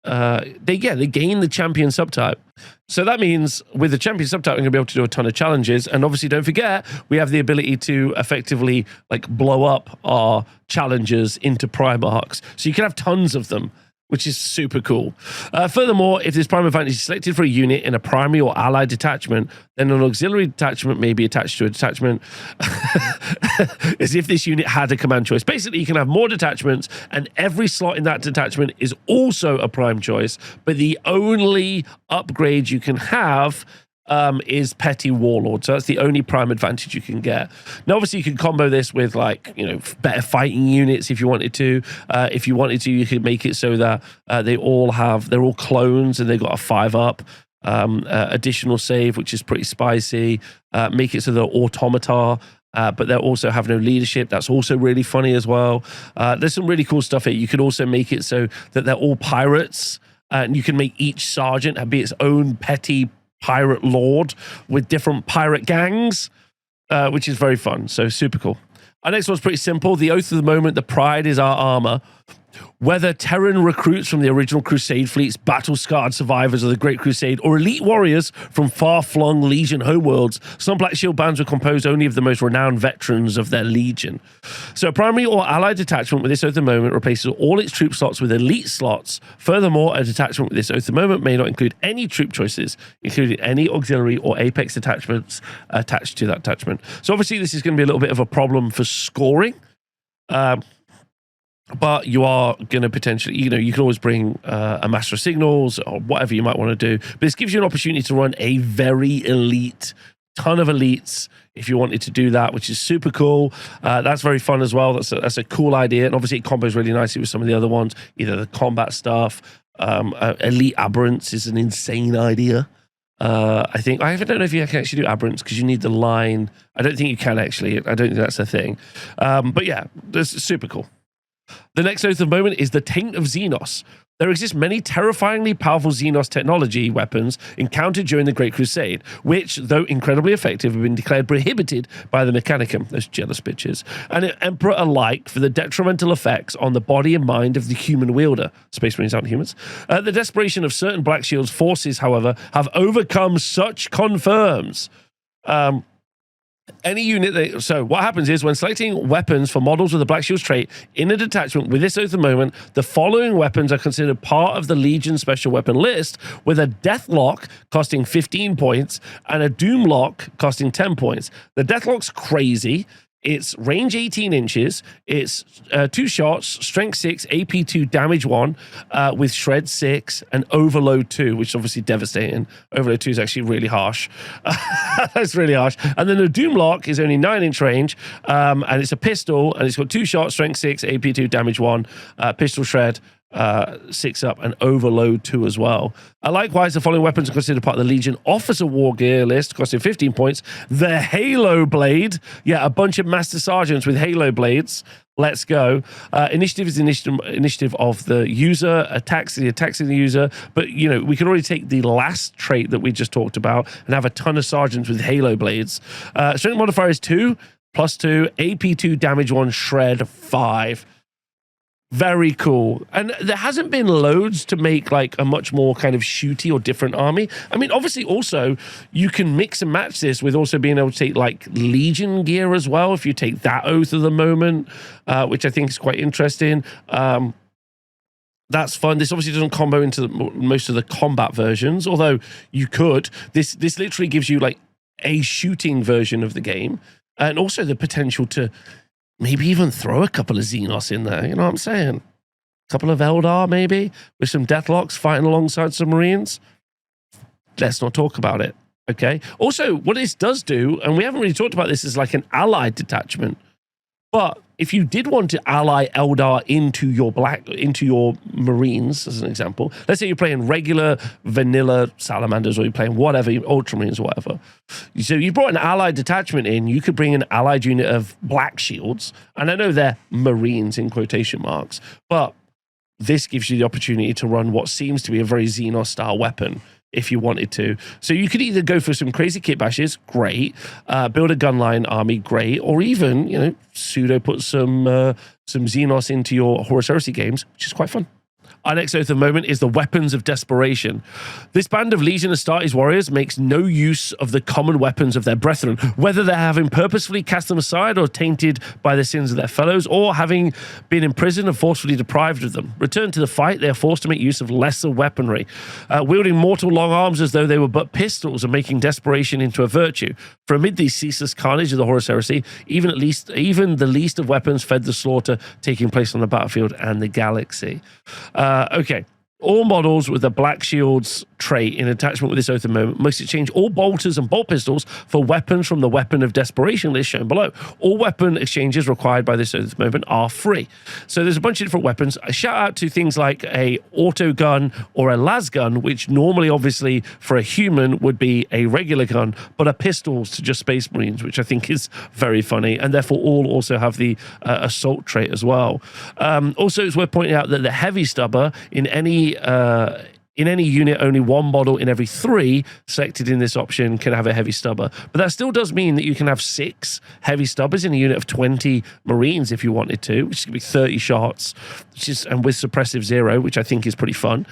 They gain the Champion subtype. So that means with the Champion subtype, I'm going to be able to do a ton of challenges. And obviously, don't forget, we have the ability to effectively blow up our challengers into prime arcs. So you can have tons of them, which is super cool. Furthermore, if this prime advantage is selected for a unit in a primary or allied detachment, then an auxiliary detachment may be attached to a detachment as if this unit had a command choice. Basically, you can have more detachments, and every slot in that detachment is also a prime choice, but the only upgrade you can have is Petty Warlord. So that's the only prime advantage you can get. Now, obviously, you can combo this with better fighting units if you wanted to. If you wanted to, you could make it so that they're all clones and they've got a 5-up. Additional save, which is pretty spicy. Make it so they're automata, but they also have no leadership. That's also really funny as well. There's some really cool stuff here. You could also make it so that they're all pirates, and you can make each sergeant be its own petty pirate lord with different pirate gangs, which is very fun. So super cool. Our next one's pretty simple. The Oath of the Moment, the Pride is our armor. Whether Terran recruits from the original Crusade fleets, battle-scarred survivors of the Great Crusade, or elite warriors from far-flung Legion homeworlds, some Black Shield bands were composed only of the most renowned veterans of their Legion. So a primary or allied detachment with this Oath of the Moment replaces all its troop slots with elite slots. Furthermore, a detachment with this Oath of the Moment may not include any troop choices, including any auxiliary or apex detachments attached to that detachment. So obviously this is going to be a little bit of a problem for scoring. But you are going to potentially, you can always bring a Master of Signals or whatever you might want to do. But this gives you an opportunity to run a very elite, ton of elites if you wanted to do that, which is super cool. That's very fun as well. That's a cool idea. And obviously it combos really nicely with some of the other ones, either the combat stuff. Elite Aberrants is an insane idea. I don't know if you can actually do Aberrants because you need the line. I don't think you can actually. I don't think that's a thing. But yeah, this is super cool. The next Oath of Moment is the Taint of Xenos. There exist many terrifyingly powerful Xenos technology weapons encountered during the Great Crusade, which, though incredibly effective, have been declared prohibited by the Mechanicum, those jealous bitches, and Emperor alike for the detrimental effects on the body and mind of the human wielder. Space Marines aren't humans. The desperation of certain Black Shield's forces, however, have overcome such confirms. Any unit so what happens is when selecting weapons for models with the Black Shield's trait in a detachment with this Oath of the Moment, the following weapons are considered part of the Legion special weapon list, with a Deathlock costing 15 points and a Doomlock costing 10 points. The Deathlock's crazy. It's range 18 inches. It's 2 shots, strength 6, AP 2, damage 1, with shred 6 and overload 2, which is obviously devastating. Overload 2 is actually really harsh. That's really harsh. And then the Doomlock is only 9-inch range, and it's a pistol, and it's got 2 shots, strength 6, AP 2, damage 1, pistol shred, 6 up, and overload 2 as well. Likewise, the following weapons are considered part of the Legion Officer War Gear list, costing 15 points. The Halo Blade. Yeah, a bunch of Master Sergeants with Halo Blades. Let's go. Initiative is initiative of the user. Attacks the user. But, you know, we can already take the last trait that we just talked about and have a ton of Sergeants with Halo Blades. Strength modifier is 2, +2, AP 2, damage 1, shred 5. Very cool. And there hasn't been loads to make like a much more kind of shooty or different army. I mean, obviously also you can mix and match this with also being able to take like Legion gear as well, if you take that Oath of the Moment, which I think is quite interesting. That's fun. This obviously doesn't combo into most of the combat versions, although you could. This literally gives you like a shooting version of the game, and also the potential to maybe even throw a couple of Xenos in there. You know what I'm saying? A couple of Eldar, maybe, with some Deathlocks fighting alongside some Marines. Let's not talk about it, okay? Also, what this does do, and we haven't really talked about this, is like an allied detachment. But if you did want to ally Eldar into your Marines, as an example, let's say you're playing regular vanilla Salamanders, or you're playing whatever, Ultramarines or whatever. So you brought an allied detachment in, you could bring an allied unit of Black Shields, and I know they're Marines in quotation marks, but this gives you the opportunity to run what seems to be a very Xenos-style weapon, if you wanted to. So you could either go for some crazy kit bashes, great, build a gunline army, great, or even, you know, pseudo put some Xenos into your Horus Heresy games, which is quite fun. Our next Oath of Moment is the Weapons of Desperation. This band of Legion Astartes warriors makes no use of the common weapons of their brethren, whether they're having purposefully cast them aside or tainted by the sins of their fellows, or having been imprisoned and forcefully deprived of them. Returned to the fight, they are forced to make use of lesser weaponry, wielding mortal long arms as though they were but pistols, and making desperation into a virtue. For amid these ceaseless carnage of the Horus Heresy, even the least of weapons fed the slaughter taking place on the battlefield and the galaxy. Okay. All models with the Black Shields trait in attachment with this Oath of Moment must exchange all bolters and bolt pistols for weapons from the Weapon of Desperation list shown below. All weapon exchanges required by this Oath of Moment are free. So there's a bunch of different weapons. A shout out to things like a auto gun or a las gun, which normally obviously for a human would be a regular gun, but are pistols to just Space Marines, which I think is very funny, and therefore all also have the assault trait as well. Also, it's worth pointing out that the heavy stubber in any unit, only one model in every 3 selected in this option can have a heavy stubber. But that still does mean that you can have 6 heavy stubbers in a unit of 20 Marines if you wanted to, which could be 30 shots, and with suppressive 0, which I think is pretty fun.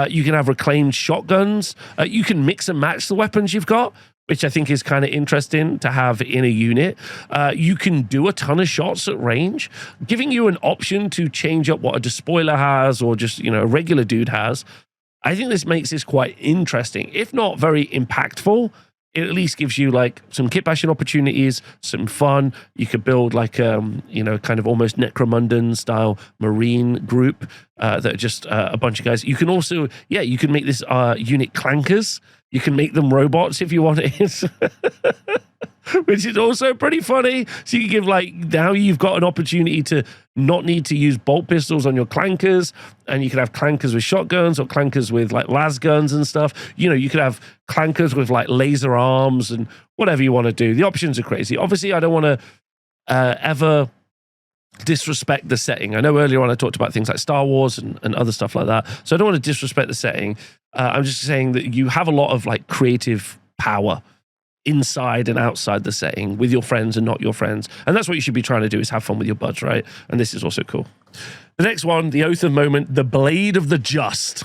You can have reclaimed shotguns. You can mix and match the weapons you've got, which I think is kind of interesting to have in a unit. You can do a ton of shots at range, giving you an option to change up what a despoiler has or just, you know, a regular dude has. I think this makes this quite interesting. If not very impactful, it at least gives you like some kit bashing opportunities, some fun. You could build like, you know, kind of almost Necromundan style Marine group that are just a bunch of guys. You can also, yeah, you can make this unit clankers. You can make them robots if you want it, which is also pretty funny. So you can give like, now you've got an opportunity to not need to use bolt pistols on your clankers, and you can have clankers with shotguns or clankers with like las guns and stuff. You know, you could have clankers with like laser arms and whatever you want to do. The options are crazy. Obviously, I don't want to ever disrespect the setting. I know earlier on I talked about things like Star Wars and other stuff like that, so I don't want to disrespect the setting. I'm just saying that you have a lot of like creative power inside and outside the setting with your friends and not your friends, and that's what you should be trying to do, is have fun with your buds, right? And this is also cool. The next one, the Oath of Moment, the Blade of the Just.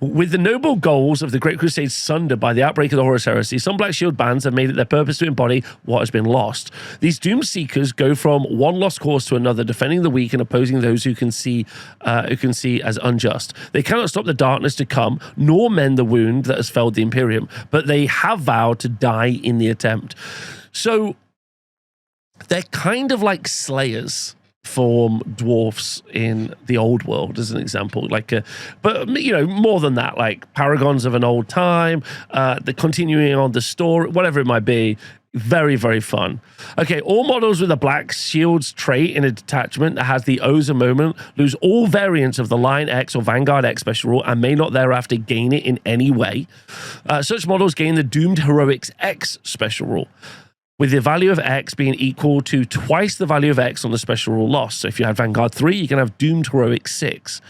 With the noble goals of the Great Crusade sundered by the outbreak of the Horus Heresy, some Black Shield bands have made it their purpose to embody what has been lost. These doomed seekers go from one lost cause to another, defending the weak and opposing those who can see as unjust. They cannot stop the darkness to come, nor mend the wound that has felled the Imperium, but they have vowed to die in the attempt. So They're kind of like slayers from dwarfs in the old world, as an example. But you know, more than that, like paragons of an old time, the continuing on the story, whatever it might be. Very, very fun. Okay, all models with a black shields trait in a detachment that has the Oza moment lose all variants of the Line X or Vanguard X special rule and may not thereafter gain it in any way. Such models gain the Doomed Heroics X special rule, with the value of X being equal to twice the value of X on the special rule lost. So if you had Vanguard 3, you can have Doomed Heroics 6.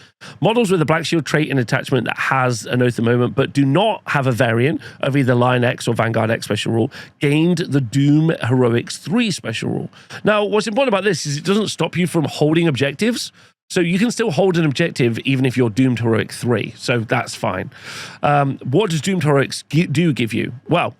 Models with a Black Shield trait in attachment that has an Oath of Moment but do not have a variant of either Line X or Vanguard X special rule gained the Doom Heroics 3 special rule. Now, what's important about this is it doesn't stop you from holding objectives. So you can still hold an objective even if you're Doomed Heroic 3. So that's fine. What does Doomed Heroics do give you? Well,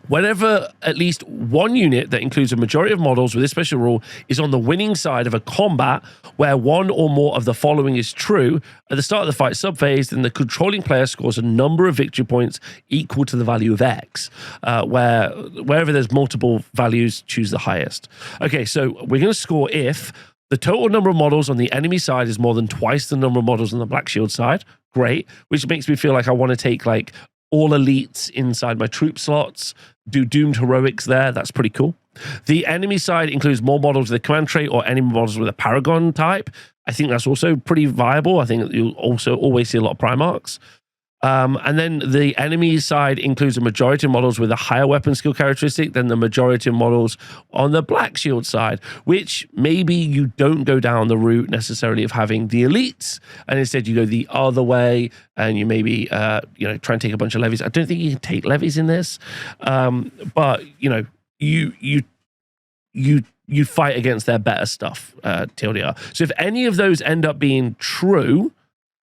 whenever at least one unit that includes a majority of models with this special rule is on the winning side of a combat where one or more of the following is true, at the start of the fight subphase, then the controlling player scores a number of victory points equal to the value of X. Wherever there's multiple values, choose the highest. Okay, so we're going to score if the total number of models on the enemy side is more than twice the number of models on the Black Shield side. Great, which makes me feel like I want to take like all elites inside my troop slots, do Doomed Heroics there. That's pretty cool. The enemy side includes more models with a command trait or enemy models with a Paragon type. I think that's also pretty viable. I think you'll also always see a lot of Primarchs. And then the enemy side includes a majority of models with a higher weapon skill characteristic than the majority of models on the Black Shield side, which maybe you don't go down the route necessarily of having the elites, and instead you go the other way, and you maybe try and take a bunch of levies. I don't think you can take levies in this, but you fight against their better stuff, TLDR. So if any of those end up being true,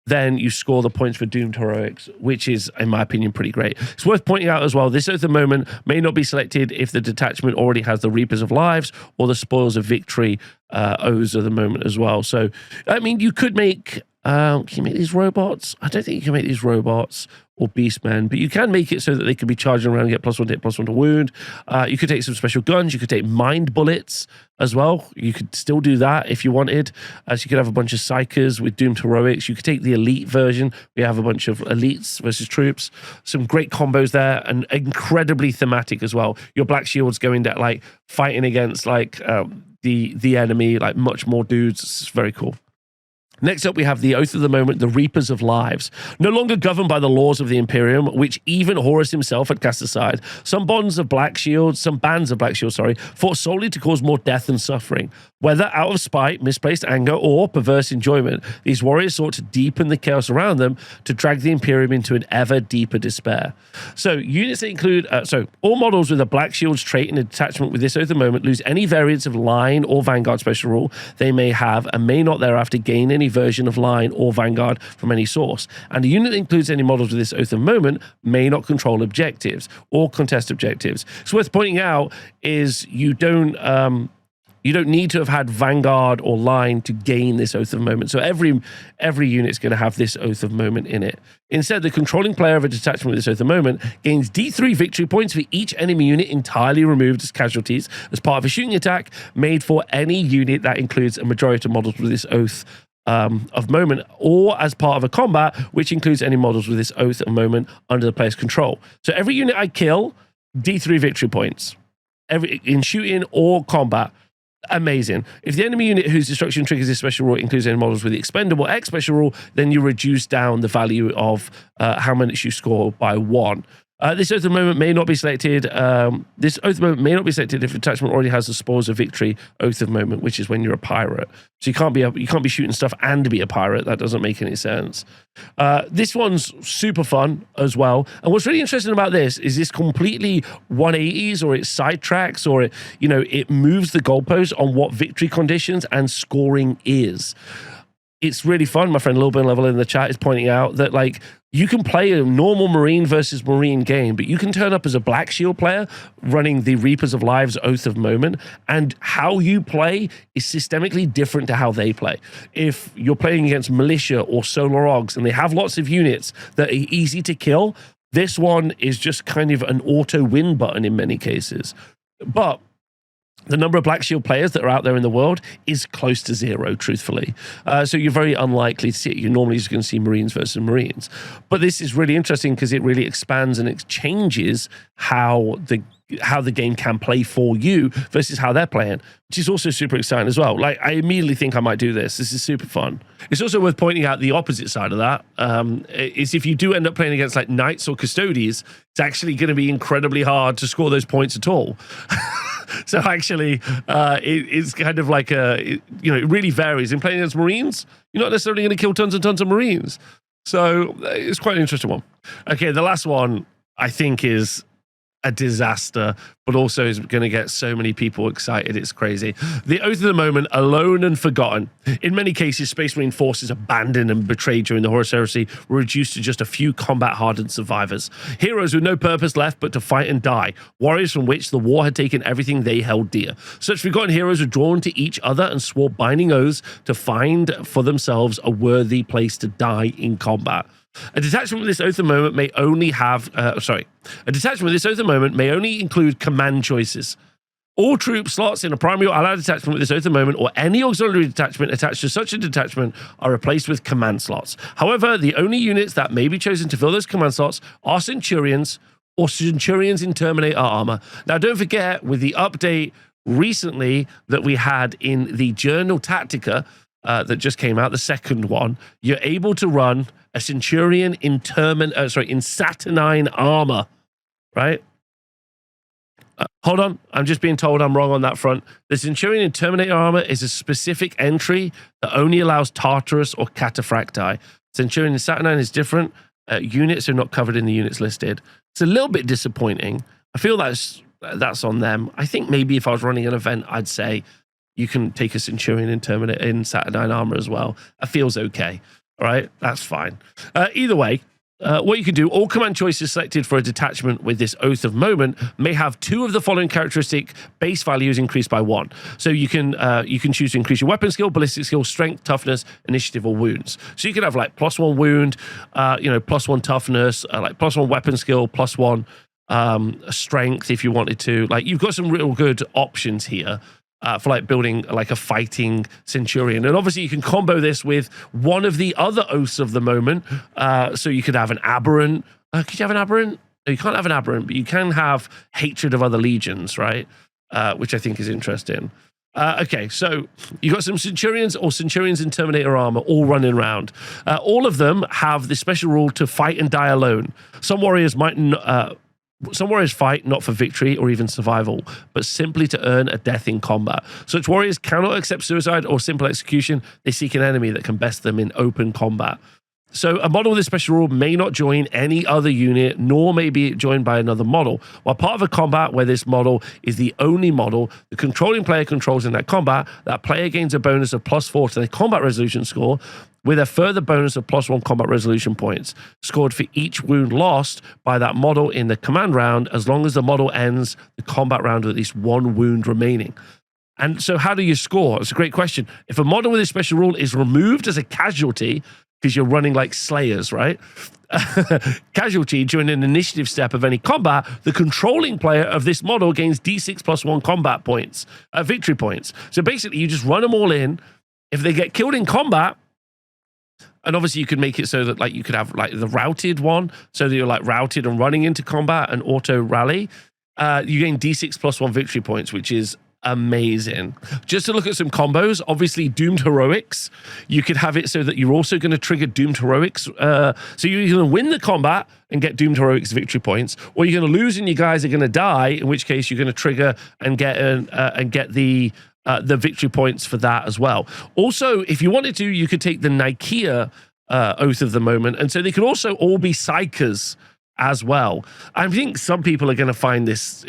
then you score the points for Doomed Heroics, which is, in my opinion, pretty great. It's worth pointing out as well, this Oath of Moment may not be selected if the detachment already has the Reapers of Lives or the Spoils of Victory Oaths of the Moment as well. So, I mean, you could make, can you make these robots? I don't think you can make these robots or beastmen, but you can make it so that they can be charging around and get +1 to hit, +1 to wound. You could take some special guns. You could take mind bullets as well. You could still do that if you wanted. So you could have a bunch of psychers with Doomed Heroics. You could take the elite version. We have a bunch of elites versus troops. Some great combos there, and incredibly thematic as well. Your Black Shield's going that like fighting against like the enemy, like much more dudes. It's very cool. Next up, we have the Oath of the Moment, the Reapers of Lives. No longer governed by the laws of the Imperium, which even Horus himself had cast aside, some bands of Black Shields, fought solely to cause more death and suffering. Whether out of spite, misplaced anger, or perverse enjoyment, these warriors sought to deepen the chaos around them to drag the Imperium into an ever deeper despair. So, units that include, all models with a Black Shields trait in a detachment with this Oath of the Moment lose any variants of Line or Vanguard special rule they may have and may not thereafter gain any version of Line or Vanguard from any source. And a unit that includes any models with this Oath of Moment may not control objectives or contest objectives. So worth pointing out is you don't need to have had Vanguard or Line to gain this Oath of Moment. So every unit's going to have this Oath of Moment in it. Instead, the controlling player of a detachment with this Oath of Moment gains D3 victory points for each enemy unit entirely removed as casualties as part of a shooting attack made for any unit that includes a majority of models with this Oath of Moment, or as part of a combat which includes any models with this Oath of Moment under the player's control. So every unit I kill, D3 victory points. In shooting or combat. Amazing. If the enemy unit whose destruction triggers this special rule includes any models with the expendable X special rule, then you reduce down the value of how much you score by 1. This Oath of Moment may not be selected. This Oath of Moment may not be selected if the attachment already has the Spoils of Victory Oath of Moment, which is when you're a pirate. So you can't be shooting stuff and be a pirate. That doesn't make any sense. This one's super fun as well. And what's really interesting about this is this completely 180s, or it sidetracks, or it moves the goalpost on what victory conditions and scoring is. It's really fun. My friend Lil Ben Level in the chat is pointing out that like you can play a normal Marine versus Marine game, but you can turn up as a Black Shield player running the Reapers of Lives Oath of Moment, and how you play is systemically different to how they play. If you're playing against Militia or Solar Ogs and they have lots of units that are easy to kill, this one is just kind of an auto win button in many cases. But the number of Black Shield players that are out there in the world is close to 0, truthfully. So you're very unlikely to see it. You're normally just going to see Marines versus Marines. But this is really interesting because it really expands and it changes how the game can play for you versus how they're playing, which is also super exciting as well. Like, I immediately think I might do this. This is super fun. It's also worth pointing out the opposite side of that is if you do end up playing against like Knights or Custodies, it's actually going to be incredibly hard to score those points at all. So actually, it's kind of like it really varies. In playing against Marines, you're not necessarily going to kill tons and tons of Marines. So it's quite an interesting one. Okay, the last one I think is a disaster, but also is going to get so many people excited. It's crazy. The Oath of the Moment, alone and forgotten. In many cases, Space Marine forces abandoned and betrayed during the Horus Heresy were reduced to just a few combat-hardened survivors. Heroes with no purpose left but to fight and die. Warriors from which the war had taken everything they held dear. Such forgotten heroes were drawn to each other and swore binding oaths to find for themselves a worthy place to die in combat. A detachment with this Oath of the Moment may only have, A detachment with this Oath of the Moment may only include command choices. All troop slots in a primary or allied detachment with this Oath of the Moment or any auxiliary detachment attached to such a detachment are replaced with command slots. However, the only units that may be chosen to fill those command slots are Centurions or Centurions in Terminator armor. Now, don't forget, with the update recently that we had in the Journal Tactica that just came out, the second one, you're able to run a Centurion in Saturnine armor, right? Hold on, I'm just being told I'm wrong on that front. The Centurion in Terminator armor is a specific entry that only allows Tartarus or Cataphracti. Centurion in Saturnine is different. Units are not covered in the units listed. It's a little bit disappointing. I feel that's on them. I think maybe if I was running an event, I'd say you can take a Centurion in Terminator in Saturnine armor as well. It feels okay. All right, that's fine. Either way, what you can do, all command choices selected for a detachment with this Oath of Moment may have 2 of the following characteristic base values increased by 1. So you can choose to increase your weapon skill, ballistic skill, strength, toughness, initiative, or wounds. So you could have like +1 wound, +1 toughness, like +1 weapon skill, +1 strength if you wanted to. Like, you've got some real good options here. For like building like a fighting Centurion. And obviously you can combo this with one of the other Oaths of the Moment. So you could have an Aberrant. Could you have an Aberrant? No, you can't have an Aberrant, but you can have Hatred of Other Legions, right? Which I think is interesting. Okay, so you got some Centurions or Centurions in Terminator armor all running around. All of them have this special rule to fight and die alone. Some warriors fight not for victory or even survival, but simply to earn a death in combat. Such warriors cannot accept suicide or simple execution. They seek an enemy that can best them in open combat. So a model with this special rule may not join any other unit, nor may be joined by another model. While part of a combat where this model is the only model the controlling player controls in that combat, that player gains a bonus of +4 to their combat resolution score, with a further bonus of +1 combat resolution points scored for each wound lost by that model in the command round, as long as the model ends the combat round with at least 1 wound remaining. And so how do you score? It's a great question. If a model with this special rule is removed as a casualty, because you're running like Slayers, right? Casualty during an initiative step of any combat, the controlling player of this model gains D6 +1 combat points, victory points. So basically, you just run them all in. If they get killed in combat, and obviously you could make it so that like you could have like the routed one, so that you're like routed and running into combat and auto rally. You gain D6 +1 victory points, which is amazing. Just to look at some combos, obviously Doomed Heroics, you could have it so that you're also going to trigger Doomed Heroics. So you're going to win the combat and get Doomed Heroics victory points, or you're going to lose and you guys are going to die, in which case you're going to trigger and get the victory points for that as well. Also, if you wanted to, you could take the Nikea Oath of the Moment, and so they could also all be Psychers as well. I think some people are going to find this.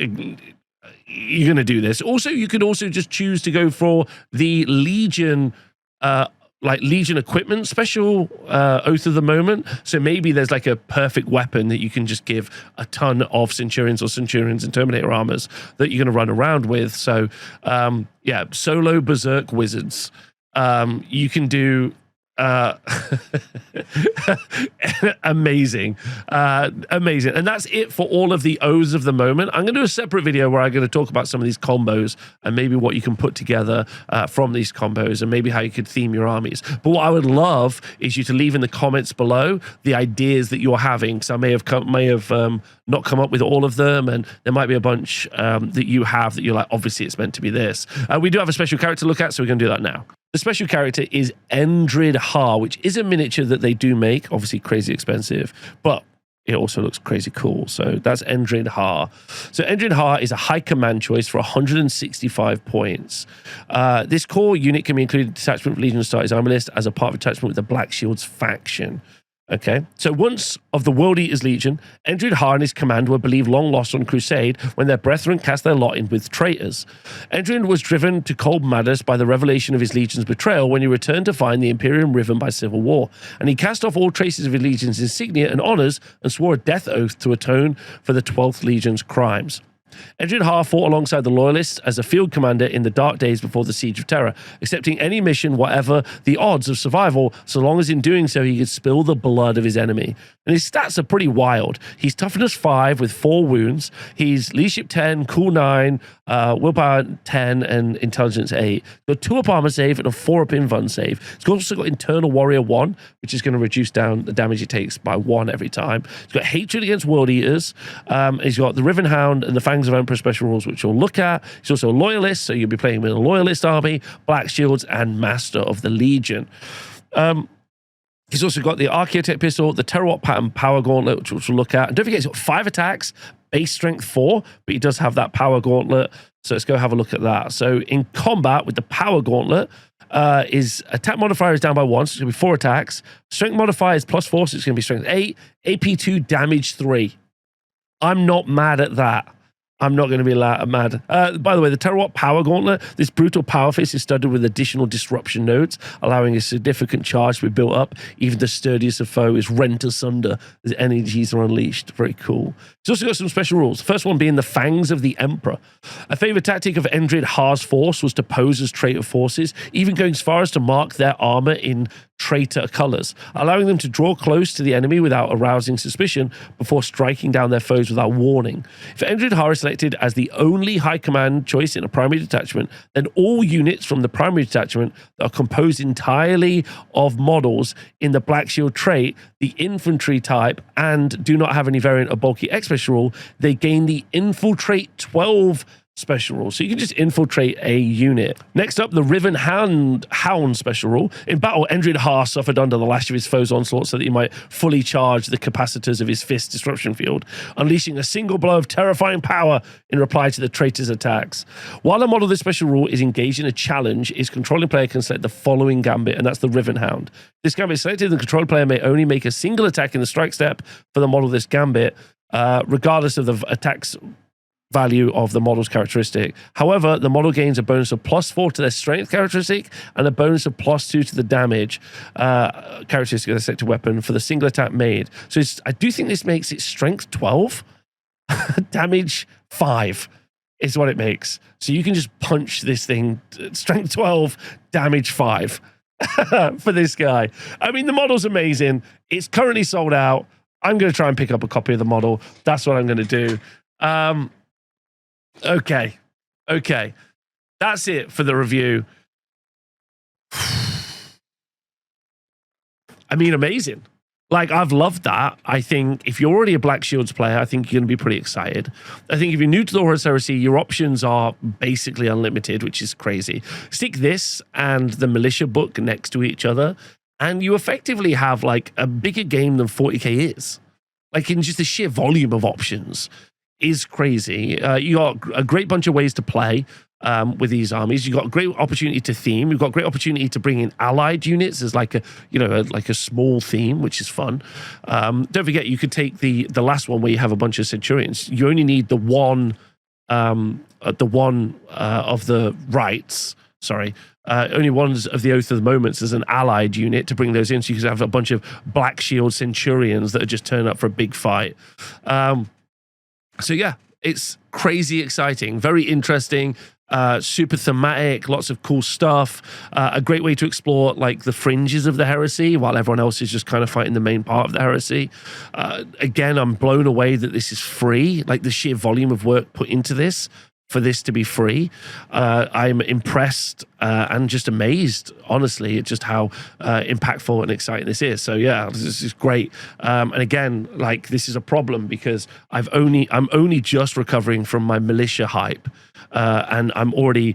You're going to do this. Also, you could also just choose to go for the Legion, like Legion equipment special Oath of the Moment. So maybe there's like a perfect weapon that you can just give a ton of Centurions or Centurions and Terminator armors that you're going to run around with. So yeah, solo Berserk Wizards. You can do Amazing. Amazing. And that's it for all of the O's of the moment. I'm going to do a separate video where I'm going to talk about some of these combos and maybe what you can put together from these combos and maybe how you could theme your armies. But what I would love is you to leave in the comments below the ideas that you're having, because I may have not come up with all of them, and there might be a bunch that you have that you're like, obviously it's meant to be this. We do have a special character to look at, so we're going to do that now. The special character is Endryd Haar, which is a miniature that they do make, obviously crazy expensive, but it also looks crazy cool. So that's Endryd Haar. So Endryd Haar is a high command choice for 165 points. This core unit can be included in detachment of Legion Starter's army list as a part of attachment with the Black Shields faction. Okay, so once of the World Eaters Legion, Endryd Haar and his command were believed long lost on Crusade when their brethren cast their lot in with traitors. Endryd was driven to cold madness by the revelation of his legion's betrayal when he returned to find the Imperium riven by civil war, and he cast off all traces of his legion's insignia and honors and swore a death oath to atone for the 12th Legion's crimes. Endryd Haar fought alongside the Loyalists as a field commander in the dark days before the Siege of Terror, accepting any mission, whatever the odds of survival, so long as in doing so he could spill the blood of his enemy. And his stats are pretty wild. He's toughness 5 with 4 wounds. He's leadership 10, cool 9, willpower 10, and intelligence 8. He's got 2 up armor save and a 4 up invuln save. He's also got internal warrior 1, which is going to reduce down the damage he takes by 1 every time. He's got hatred against world eaters. He's got the Riven Hound and the Fangs of Emperor special rules, which we'll look at. He's also a loyalist, so you'll be playing with a loyalist army, Black Shields, and Master of the Legion. He's also got the Archaeotech pistol, the Terawatt pattern power gauntlet, which we'll look at. And don't forget, he's got 5 attacks, base strength 4, but he does have that power gauntlet. So let's go have a look at that. So in combat with the power gauntlet, his attack modifier is down by 1, so it's going to be 4 attacks. Strength modifier is +4, so it's going to be strength 8. AP 2, damage 3. I'm not mad at that. I'm not going to be mad. By the way, the Terawatt Power Gauntlet, this brutal power fist is studded with additional disruption nodes, allowing a significant charge to be built up. Even the sturdiest of foe is rent asunder as energies are unleashed. Very cool. It's also got some special rules. The first one being the Fangs of the Emperor. A favorite tactic of Endryd Haar's force was to pose as traitor forces, even going as far as to mark their armor in traitor colors, allowing them to draw close to the enemy without arousing suspicion before striking down their foes without warning. If Endryd Haar is selected as the only high command choice in a primary detachment, then all units from the primary detachment that are composed entirely of models in the Black Shield trait, the infantry type, and do not have any variant of bulky X special rule, they gain the Infiltrate 12 special rule. So you can just infiltrate a unit. Next up, the Riven Hound special rule. In battle, Endryd Haar suffered under the lash of his foe's onslaught so that he might fully charge the capacitors of his fist disruption field, unleashing a single blow of terrifying power in reply to the traitor's attacks. While a model of this special rule is engaged in a challenge, his controlling player can select the following Gambit, and that's the Riven Hound. This Gambit is selected, the controlling player may only make a single attack in the strike step for the model of this Gambit, regardless of the attack's value of the model's characteristic. However, the model gains a bonus of +4 to their strength characteristic and a bonus of +2 to the damage characteristic of the selected weapon for the single attack made. So I do think this makes it strength 12, damage 5 is what it makes. So you can just punch this thing, strength 12, damage 5 for this guy. I mean, the model's amazing. It's currently sold out. I'm going to try and pick up a copy of the model. That's what I'm going to do. Okay. That's it for the review. I mean, amazing. Like, I've loved that. I think if you're already a Black Shields player, I think you're going to be pretty excited. I think if you're new to the Horus Heresy, your options are basically unlimited, which is crazy. Stick this and the Militia book next to each other, and you effectively have, like, a bigger game than 40k is. Like, in just the sheer volume of options is crazy. You got a great bunch of ways to play with these armies. You got a great opportunity to theme. You've got a great opportunity to bring in allied units as like a, you know, like a small theme, which is fun. Don't forget, you could take the last one where you have a bunch of centurions. You only need the one of the rights. Sorry. Only ones of the Oath of the Moments as an allied unit to bring those in, so you can have a bunch of Black Shield centurions that are just turn up for a big fight. So yeah, it's crazy exciting, very interesting. super thematic, lots of cool stuff, a great way to explore like the fringes of the heresy while everyone else is just kind of fighting the main part of the heresy. Again, I'm blown away that this is free, like the sheer volume of work put into this for this to be free. I'm impressed and just amazed, honestly, at just how impactful and exciting this is. So yeah, this is great. And again, like this is a problem because I'm only just recovering from my militia hype, and I'm already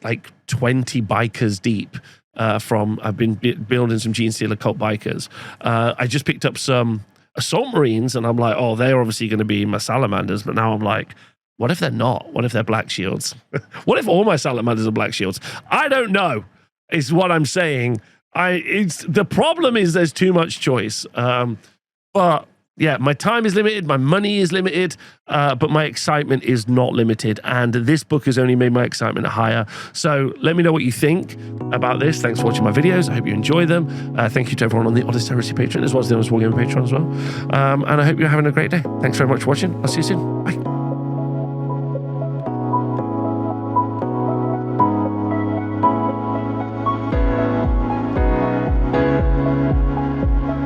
like 20 bikers deep. I've been building some Gene Stealer cult bikers. I just picked up some assault marines, and I'm like, oh, they're obviously going to be my salamanders. But now I'm like, what if they're not? What if they're black shields? What if all my salamanders are black shields? I don't know, is what I'm saying. The problem is there's too much choice. But yeah, my time is limited, my money is limited, but my excitement is not limited. And this book has only made my excitement higher. So let me know what you think about this. Thanks for watching my videos. I hope you enjoy them. Thank you to everyone on the Horus Heresy Patreon, as well as the Honest Wargaming Patreon as well. And I hope you're having a great day. Thanks very much for watching. I'll see you soon. Bye.